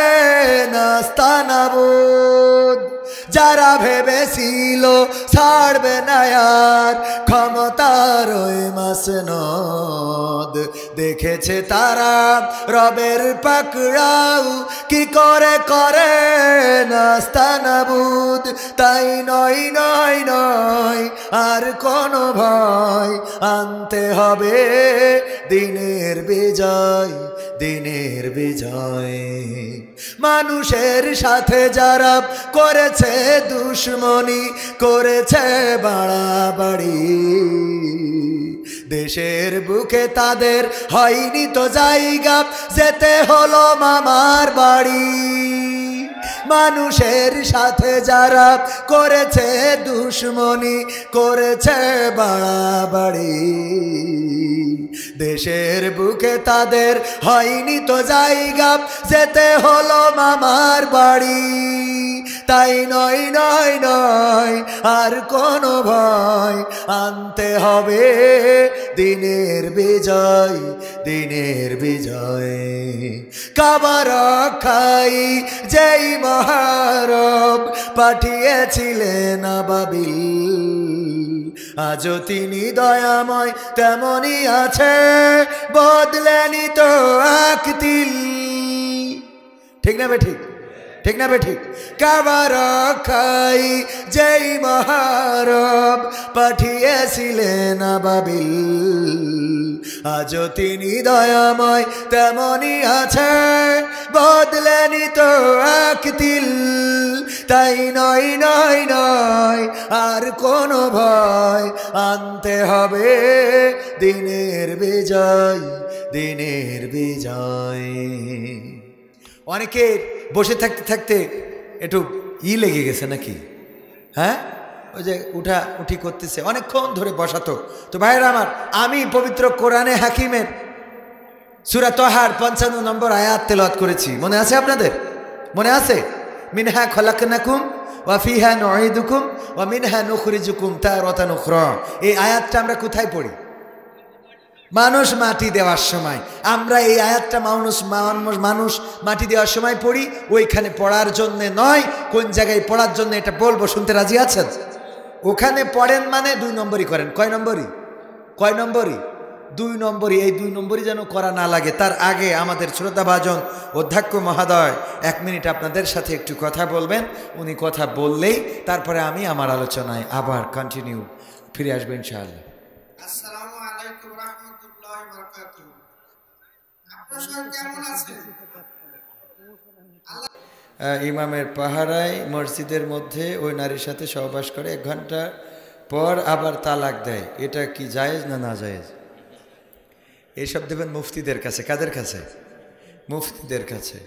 নাস্তানাবুদ। যারা ভেবেছিল ছাড়বে না আর ক্ষমতার ওই মাসনদ, দেখেছে তারা রবের পাকড়াও কি করে করে নাস্তানাবুদ। তাই নয় নয় নয় আর কোনো ভয়, আনতে হবে দিনের বিজয়, দিনের বিজয়। মানুষের সাথে যারা করেছে দুশ্মনী, করেছে বাড়াবাড়ি, দেশের বুকে তাদের হয়নি তো জায়গা, যেতে হলো মামার বাড়ি। মানুষের সাথে যারা করেছে দুশ্মনী, করেছে বাড়াবাড়ি, দেশের বুকে তাদের হয়নি তো জায়গা, যেতে হলো মামার বাড়ি। তাই নয় নয় নয় আর কোনো ভয়, আনতে হবে দিনের বিজয়, দিনের বিজয়। কাবা রক্ষাই যেই মহারব পাঠিয়েছিলেন আবাবিল, আজও তিনি দয়াময় তেমনই আছে, বদলেনি তো এক তিল। ঠিক না বে ঠিক? ঠিক না বে ঠিক? কাবা রক্ষাই যেই মহারব পাঠিয়েছিলেন আবাবিল, আজও তিনি দয়াময় তেমনই আছে, বদলেনি তো এক তিল। তাই নয় নয় নয় আর কোনো ভয়, আনতে হবে দিনের বিজয়, দিনের বিজয়। অনেকের বসে থাকতে থাকতে একটু লেগে গেছে নাকি? হ্যাঁ, ওই যে উঠা উঠি করতেছে, অনেকক্ষণ ধরে বসাতো। তো ভাইয়েরা আমার, আমি পবিত্র কোরআনে হাকিমের সূরা তাহার 55 নম্বর আয়াত তেলাওয়াত করেছি, মনে আছে আপনাদের? মনে আছে? মিনহা খলাকনাকুম ওয়া ফিহা নুঈদুকুম ওয়া মিনহা নুখরিজুকুম তারাতান উখরা। এই আয়াতটা আমরা কোথায় পড়ি? মানুষ মাটি দেওয়ার সময়। আমরা এই আয়াতটা মানুষ মাটি দেওয়ার সময় পড়ি, ওইখানে পড়ার জন্যে নয়। কোন জায়গায় পড়ার জন্য এটা বলবো, শুনতে রাজি আছেন? ওখানে পড়েন মানে 2 নম্বরই করেন। কয় নম্বরই? কয় নম্বরই? 2 নম্বরই। এই 2 নম্বরই যেন করা না লাগে। তার আগে আমাদের শ্রোতাভাজন অধ্যক্ষ মহোদয় 1 মিনিট আপনাদের সাথে একটু কথা বলবেন। উনি কথা বললেই তারপরে আমি আমার আলোচনায় আবার কন্টিনিউ ফিরে আসবো ইনশাআল্লাহ। আসসালামু আলাইকুম রাহমাতুল্লাহি ওয়া বারাকাতুহু। আপনারা সবাই কেমন আছেন? ইমামের পাহারায় মসজিদের মধ্যে ওই নারীর সাথে সহবাস করে 1 ঘন্টা পর আবার তালাক দেয়, এটা কি জায়েজ না না জায়েজ? এইসব দেবেন মুফতিদের কাছে। কাদের কাছে? মুফতিদের কাছে।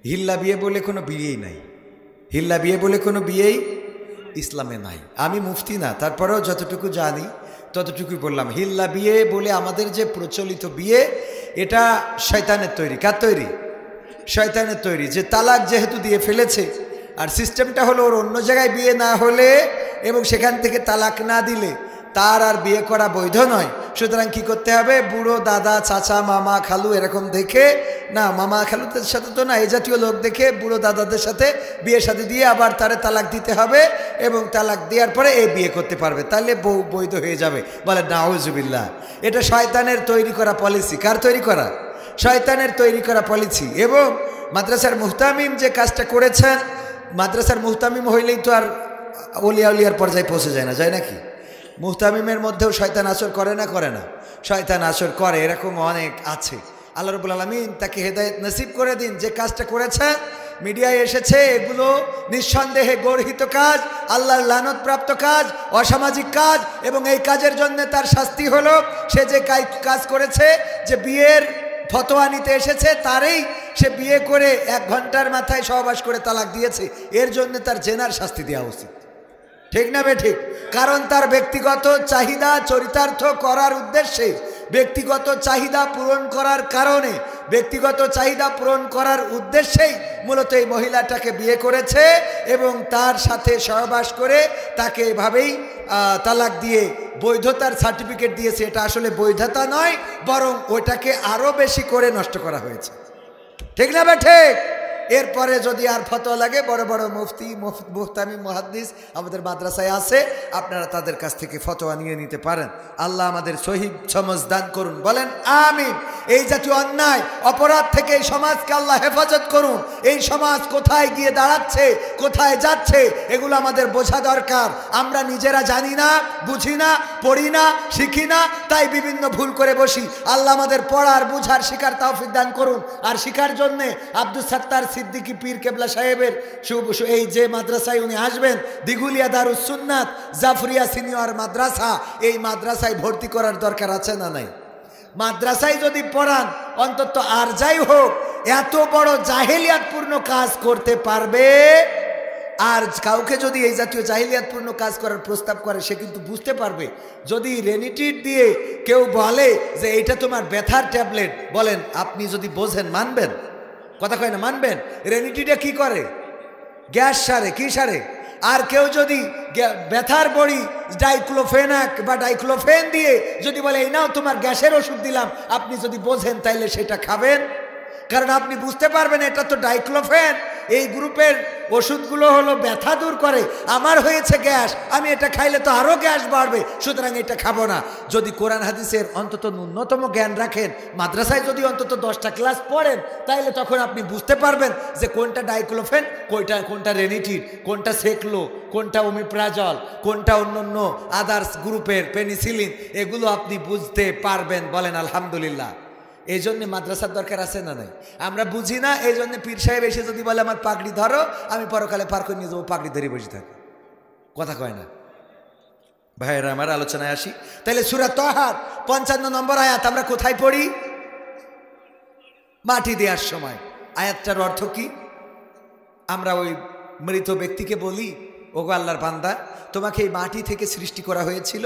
হিল্লা বিয়ে বলে কোনো বিয়েই নাই। হিল্লা বিয়ে বলে কোনো বিয়েই ইসলামে নাই। আমি মুফতি না, তারপরেও যতটুকু জানি ততটুকুই বললাম। হিল্লা বিয়ে বলে আমাদের যে প্রচলিত বিয়ে, এটা শয়তানের তৈরি। কার তৈরি? শয়তানের তৈরি। যে তালাক যেহেতু দিয়ে ফেলেছে, আর সিস্টেমটা হলো ওর অন্য জায়গায় বিয়ে না হলে এবং সেখান থেকে তালাক না দিলে তার আর বিয়ে করা বৈধ নয়। সুতরাং কি করতে হবে? বুড়ো দাদা, চাচা, মামা, খালু এরকম দেখে, না মামা খালুদের সাথে তো না, এই জাতীয় লোক দেখে বুড়ো দাদাদের সাথে বিয়ে শাদী দিয়ে আবার তারে তালাক দিতে হবে, এবং তালাক দেওয়ার পরে এই বিয়ে করতে পারবে, তাহলে বউ বৈধ হয়ে যাবে। বলে নাউজুবিল্লাহ। এটা শয়তানের তৈরি করা পলিসি। কার তৈরি করা? শয়তানের তৈরি করা পলিসি। এবং মাদ্রাসার মুহতামিম যে কাজটা করেছেন, মাদ্রাসার মুহতামিম হইলেই তো আর ওলিয়া উলিয়ার পর্যায়ে পৌঁছে যায় না, যায় নাকি? মুহতামিমের মধ্যেও শয়তান আসর করে না? করে না? শয়তান আসর করে, এরকম অনেক আছে। আল্লাহ রাব্বুল আলামিন তাকে হেদায়েত নসিব করে দিন। যে কাজটা করেছেন, মিডিয়ায় এসেছে, এগুলো নিঃসন্দেহে গর্হিত কাজ, আল্লাহর লানতপ্রাপ্ত কাজ, অসামাজিক কাজ, এবং এই কাজের জন্য তার শাস্তি হলো, সে যে কাজ করেছে, যে বিয়ের ফতোয়া নিতে এসেছে, তারই সে বিয়ে করে 1 ঘন্টার মাথায় সহবাস করে তালাক দিয়েছে, এর জন্য তার জেনার শাস্তি দেওয়া উচিত। ঠিক না বে ঠিক? কারণ তার ব্যক্তিগত চাহিদা চরিতার্থ করার উদ্দেশ্যে, ব্যক্তিগত চাহিদা পূরণ করার কারণে, ব্যক্তিগত চাহিদা পূরণ করার উদ্দেশ্যেই মূলত এই মহিলাটাকে বিয়ে করেছে, এবং তার সাথে সহবাস করে তাকে এভাবেই তালাক দিয়ে বৈধতার সার্টিফিকেট দিয়েছে। এটা আসলে বৈধতা নয়, বরং ওটাকে আরও বেশি করে নষ্ট করা হয়েছে। ঠিক না বে ঠিক? এরপরে যদি আর ফতোয়া লাগে, বড় বড় মুফতি, মুহতামিম, মুহাদ্দিস আমাদের মাদ্রাসায় আছে, আপনারা তাদের কাছ থেকে ফতোয়া নিয়ে নিতে পারেন। আল্লাহ আমাদের সহি সমঝ দান করুন, বলেন আমিন। এই জাতীয় অন্যায় অপরাধ থেকে এই সমাজকে আল্লাহ হেফাজত করুন। এই সমাজ কোথায় গিয়ে দাঁড়াচ্ছে, কোথায় যাচ্ছে, এগুলো আমাদের বোঝা দরকার। আমরা নিজেরা জানি না, বুঝি না, পড়ি না, শিখি না, তাই বিভিন্ন ভুল করে বসি। আল্লাহ আমাদের পড়ার, বুঝার, শিখার তৌফিক দান করুন। আর শিখার জন্যে আব্দুস সাত্তার সিদ্দিকী পীর কেবলা সাহেবের এই যে মাদ্রাসায় উনি আসবেন, দিঘুলিয়া দারুস সুন্নাত জাফরিয়া সিনিয়র মাদ্রাসা, এই মাদ্রাসায় ভর্তি করার দরকার আছে না নাই? মাদ্রাসায় যদি পড়ান অন্তত আর যাই হোক এত বড় জাহেলিয়াতপূর্ণ কাজ করতে পারবে। আর কাউকে যদি এই জাতীয় জাহিলিয়াতপূর্ণ কাজ করার প্রস্তাব করে সে কিন্তু বুঝতে পারবে। যদি রেনিটিড দিয়ে কেউ বলে যে এইটা তোমার ব্যথার ট্যাবলেট, বলেন আপনি যদি বোঝেন মানবেন? কথা কয় না, মানবেন? রেনিটিডে কি করে? গ্যাস সারে, কি সারে? আর কেউ যদি ব্যথার বড়ি ডাইক্লোফেনাক বা ডাইক্লোফেন দিয়ে যদি বলে এই নাও তোমার গ্যাসের ওষুধ দিলাম, আপনি যদি বোঝেন তাইলে সেটা খাবেন? কারণ আপনি বুঝতে পারবেন এটা তো ডাইক্লোফেন, এই গ্রুপের ওষুধগুলো হলো ব্যথা দূর করে, আমার হয়েছে গ্যাস, আমি এটা খাইলে তো আরও গ্যাস বাড়বে, সুতরাং এটা খাবো না। যদি কোরআন হাদিসের অন্তত ন্যূনতম জ্ঞান রাখেন, মাদ্রাসায় যদি অন্তত 10টা ক্লাস পড়েন, তাইলে তখন আপনি বুঝতে পারবেন যে কোনটা ডাইক্লোফেন, কোনটা রেনিটিড, কোনটা সেকলো, কোনটা ওমিপ্রাজল, কোনটা অন্য আদার্স গ্রুপের পেনিসিলিন, এগুলো আপনি বুঝতে পারবেন। বলেন আলহামদুলিল্লাহ। এই জন্যে মাদ্রাসার দরকার আছে না নাই? আমরা বুঝি না, এই জন্য পীর সাহেব এসে যদি বলে আমার পাগড়ি ধরো, আমি পরকালে পার করে নিয়ে যাবো, পাগড়ি ধরে বসে থাকি। কথা কয় না ভাইয়েরা আমার? আলোচনায় আসি। তাহলে সূরা তাহার 55 নম্বর আয়াত আমরা কোথায় পড়ি? মাটি দেওয়ার সময়। আয়াতটার অর্থ কি? আমরা ওই মৃত ব্যক্তিকে বলি, ওগো আল্লাহর বান্দা, তোমাকে এই মাটি থেকে সৃষ্টি করা হয়েছিল,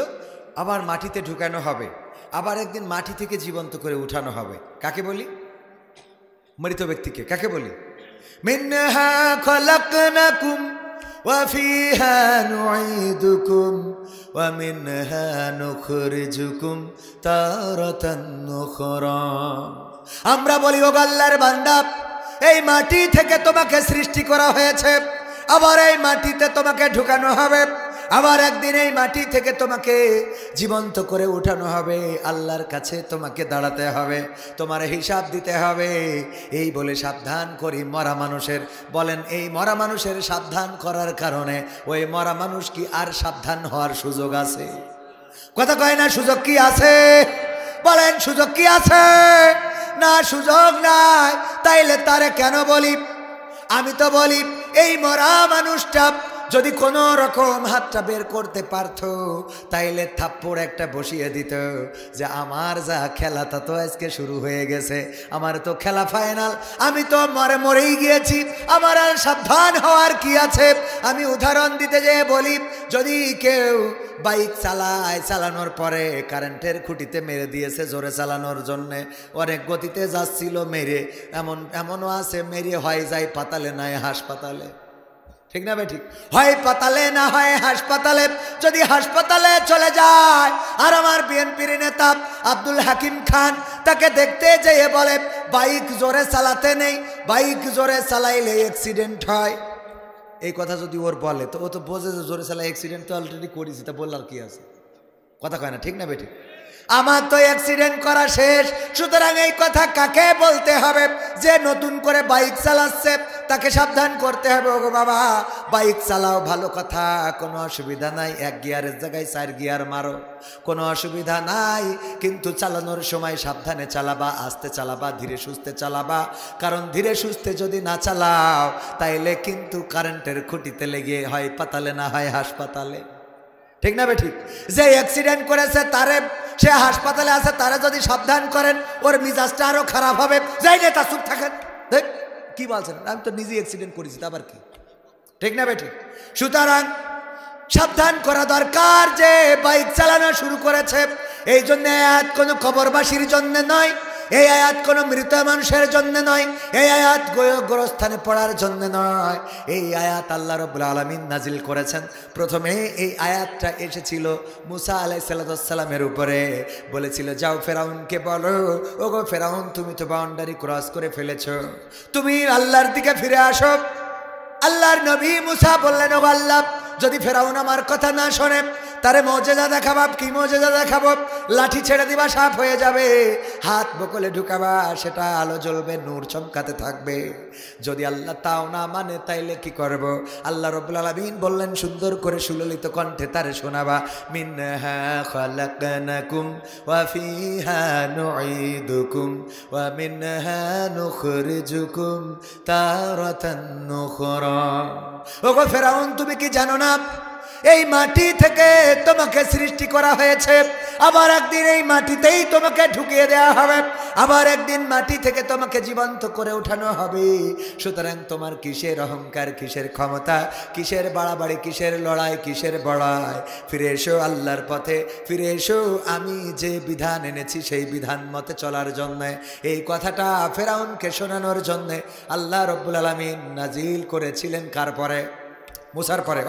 আবার মাটিতে ঢুকানো হবে, আবার একদিন মাটি থেকে জীবন্ত করে উঠানো হবে। কাকে বলি? মৃত ব্যক্তিকে। কাকে বলি? মিনহা খলাকনাকুম ওয়া ফিহা নুঈদুকুম ওয়া মিনহা নুখরিজুকুম তারাতান উখরা। আমরা বলি ওগো আল্লাহর বান্দা, এই মাটি থেকে তোমাকে সৃষ্টি করা হয়েছে, আবার এই মাটিতে তোমাকে ঢুকানো হবে, আবার একদিন এই মাটি থেকে তোমাকে জীবন্ত করে উঠানো হবে, আল্লাহর কাছে তোমাকে দাঁড়াতে হবে, তোমার হিসাব দিতে হবে। এই বলে সাবধান করি মরা মানুষের। বলেন এই মরা মানুষের সাবধান করার কারণে ওই মরা মানুষ কি আর সাবধান হওয়ার সুযোগ আছে? কথা কয় না, সুযোগ কি আছে? বলেন সুযোগ কি আছে? না, সুযোগ নাই। তাইলে তারে কেন বলি? আমি তো বলি এই মরা মানুষটা যদি কোনো রকম হাতটা বের করতে পারত, তাইলে থাপ্পড় একটা বসিয়ে দিত যে আমার যা খেলা তা তো আজকে শুরু হয়ে গেছে, আমার তো খেলা ফাইনাল, আমি তো মরেই গিয়েছি, আমার আর সাবধান হওয়ার কি আছে? আমি উদাহরণ দিতে যেয়ে বলি, যদি কেউ বাইক চালানোর পরে কারেন্টের খুঁটিতে মেরে দিয়েছে জোরে চালানোর জন্যে, অনেক গতিতে যাচ্ছিল, মেরে এমনও আছে মেরে হয় যায় পাতালে নাই হাসপাতালে। ঠিক না ভাই? ঠিক। হয় পাতালে না হয় হাসপাতালে। যদি হাসপাতালে চলে যায় আর আমার বিএনপির নেতা আব্দুল হাকিম খান তাকে দেখতে যেয়ে বলে বাইক জোরে চালাতে নেই, বাইক জোরে চালাইলে অ্যাক্সিডেন্ট হয়, এই কথা যদি ওর বলে তো ও তো বোঝে যে জোরে চালাই অ্যাক্সিডেন্ট তো অলরেডি করেছি, তা বললার কি আছে? কথা কয় না? ঠিক না ভাই? ঠিক। আমার তো অ্যাক্সিডেন্ট করা শেষ, সুতরাং এই কথা কাকে বলতে হবে? যে নতুন করে বাইক চালাচ্ছে তাকে সাবধান করতে হবে, ওগো বাবা বাইক চালাও, ভালো কথা, কোনো অসুবিধা নাই, 1 গিয়ারের জায়গায় 4 গিয়ার মারো, কোনো অসুবিধা নাই, কিন্তু চালানোর সময় সাবধানে চালাবা, আস্তে চালাবা, ধীরে সুস্থে চালাবা, কারণ ধীরে সুস্থে যদি না চালাও তাইলে কিন্তু কারেন্টের খুঁটিতে লেগে হয় পাতালে না হয় হাসপাতালে। ঠিক না ভাই? ঠিক। যে অ্যাক্সিডেন্ট করেছে তারে, সে হাসপাতালে আছে, তারা যদি সাবধান করেন ওর মিজাজটা আরো খারাপ হবে। যাই নেতা চুপ থাকেন, দেখ কি বলছেন, আমি তো নিজেই অ্যাক্সিডেন্ট করেছি, আবার কি? ঠিক না ভাই? ঠিক। সুতরাং সাবধান করা দরকার যে বাইক চালানো শুরু করেছে। এই জন্য আয়াত কোনো কবরবাসীর জন্য নয়, এই আয়াত কোনো মৃত মানুষের জন্য নয়, এই আয়াত গোরস্থানে পড়ার জন্য নয়, এই আয়াত আল্লাহ রাব্বুল আলামিন নাজিল করেছেন। প্রথমে এই আয়াতটা এসেছিল মুসা আলাইহিস সালামের উপরে, বলেছিল যাও ফেরাউনকে বলো, ওগো ফেরাউন তুমি তো বাউন্ডারি ক্রস করে ফেলেছো, তুমি আল্লাহর দিকে ফিরে আসো। আল্লাহর নবী মুসা বললেন, ওগো আল্লাহ যদি ফেরাউন আমার কথা না শোনে তারে মজেজা দেখাবা। কি মজেজা দেখাবো? লাঠি ছেড়ে দিবা, সাপ হয়ে যাবে। হাত বকলে ঢুকাবা, সেটা আলো জ্বলবে, নূর চমকাতে থাকবে। যদি আল্লাহ তাও না মানে তাইলে কি করব? আল্লাহ রাব্বুল আলামিন বললেন সুন্দর করে সুললিত কণ্ঠে তারে শোনাবা, মিনহা খালাকনাকুম ওয়া ফিহা নুঈদুকুম ওয়া মিনহা নুখরিজুকুম তারাতান নুখরা। ওগো ফেরাউন, তুমি কি জানো না এই মাটি থেকে তোমাকে সৃষ্টি করা হয়েছে, আবার একদিন এই মাটিতেই তোমাকে ঢুকিয়ে দেওয়া হবে, আবার একদিন মাটি থেকে তোমাকে জীবন্ত করে উঠানো হবে। সুতরাং তোমার কিসের অহংকার, কিসের ক্ষমতা, কিসের বাড়াবাড়ি, কিসের লড়াই, কিসের বড়াই? ফিরে এসো আল্লাহর পথে, ফিরে এসো আমি যে বিধান এনেছি সেই বিধান মতে চলার জন্য। এই কথাটা ফেরাউনকে শোনানোর জন্য আল্লাহ রাব্বুল আলামিন নাজিল করেছিলেন কার পরে? মুসার পরে।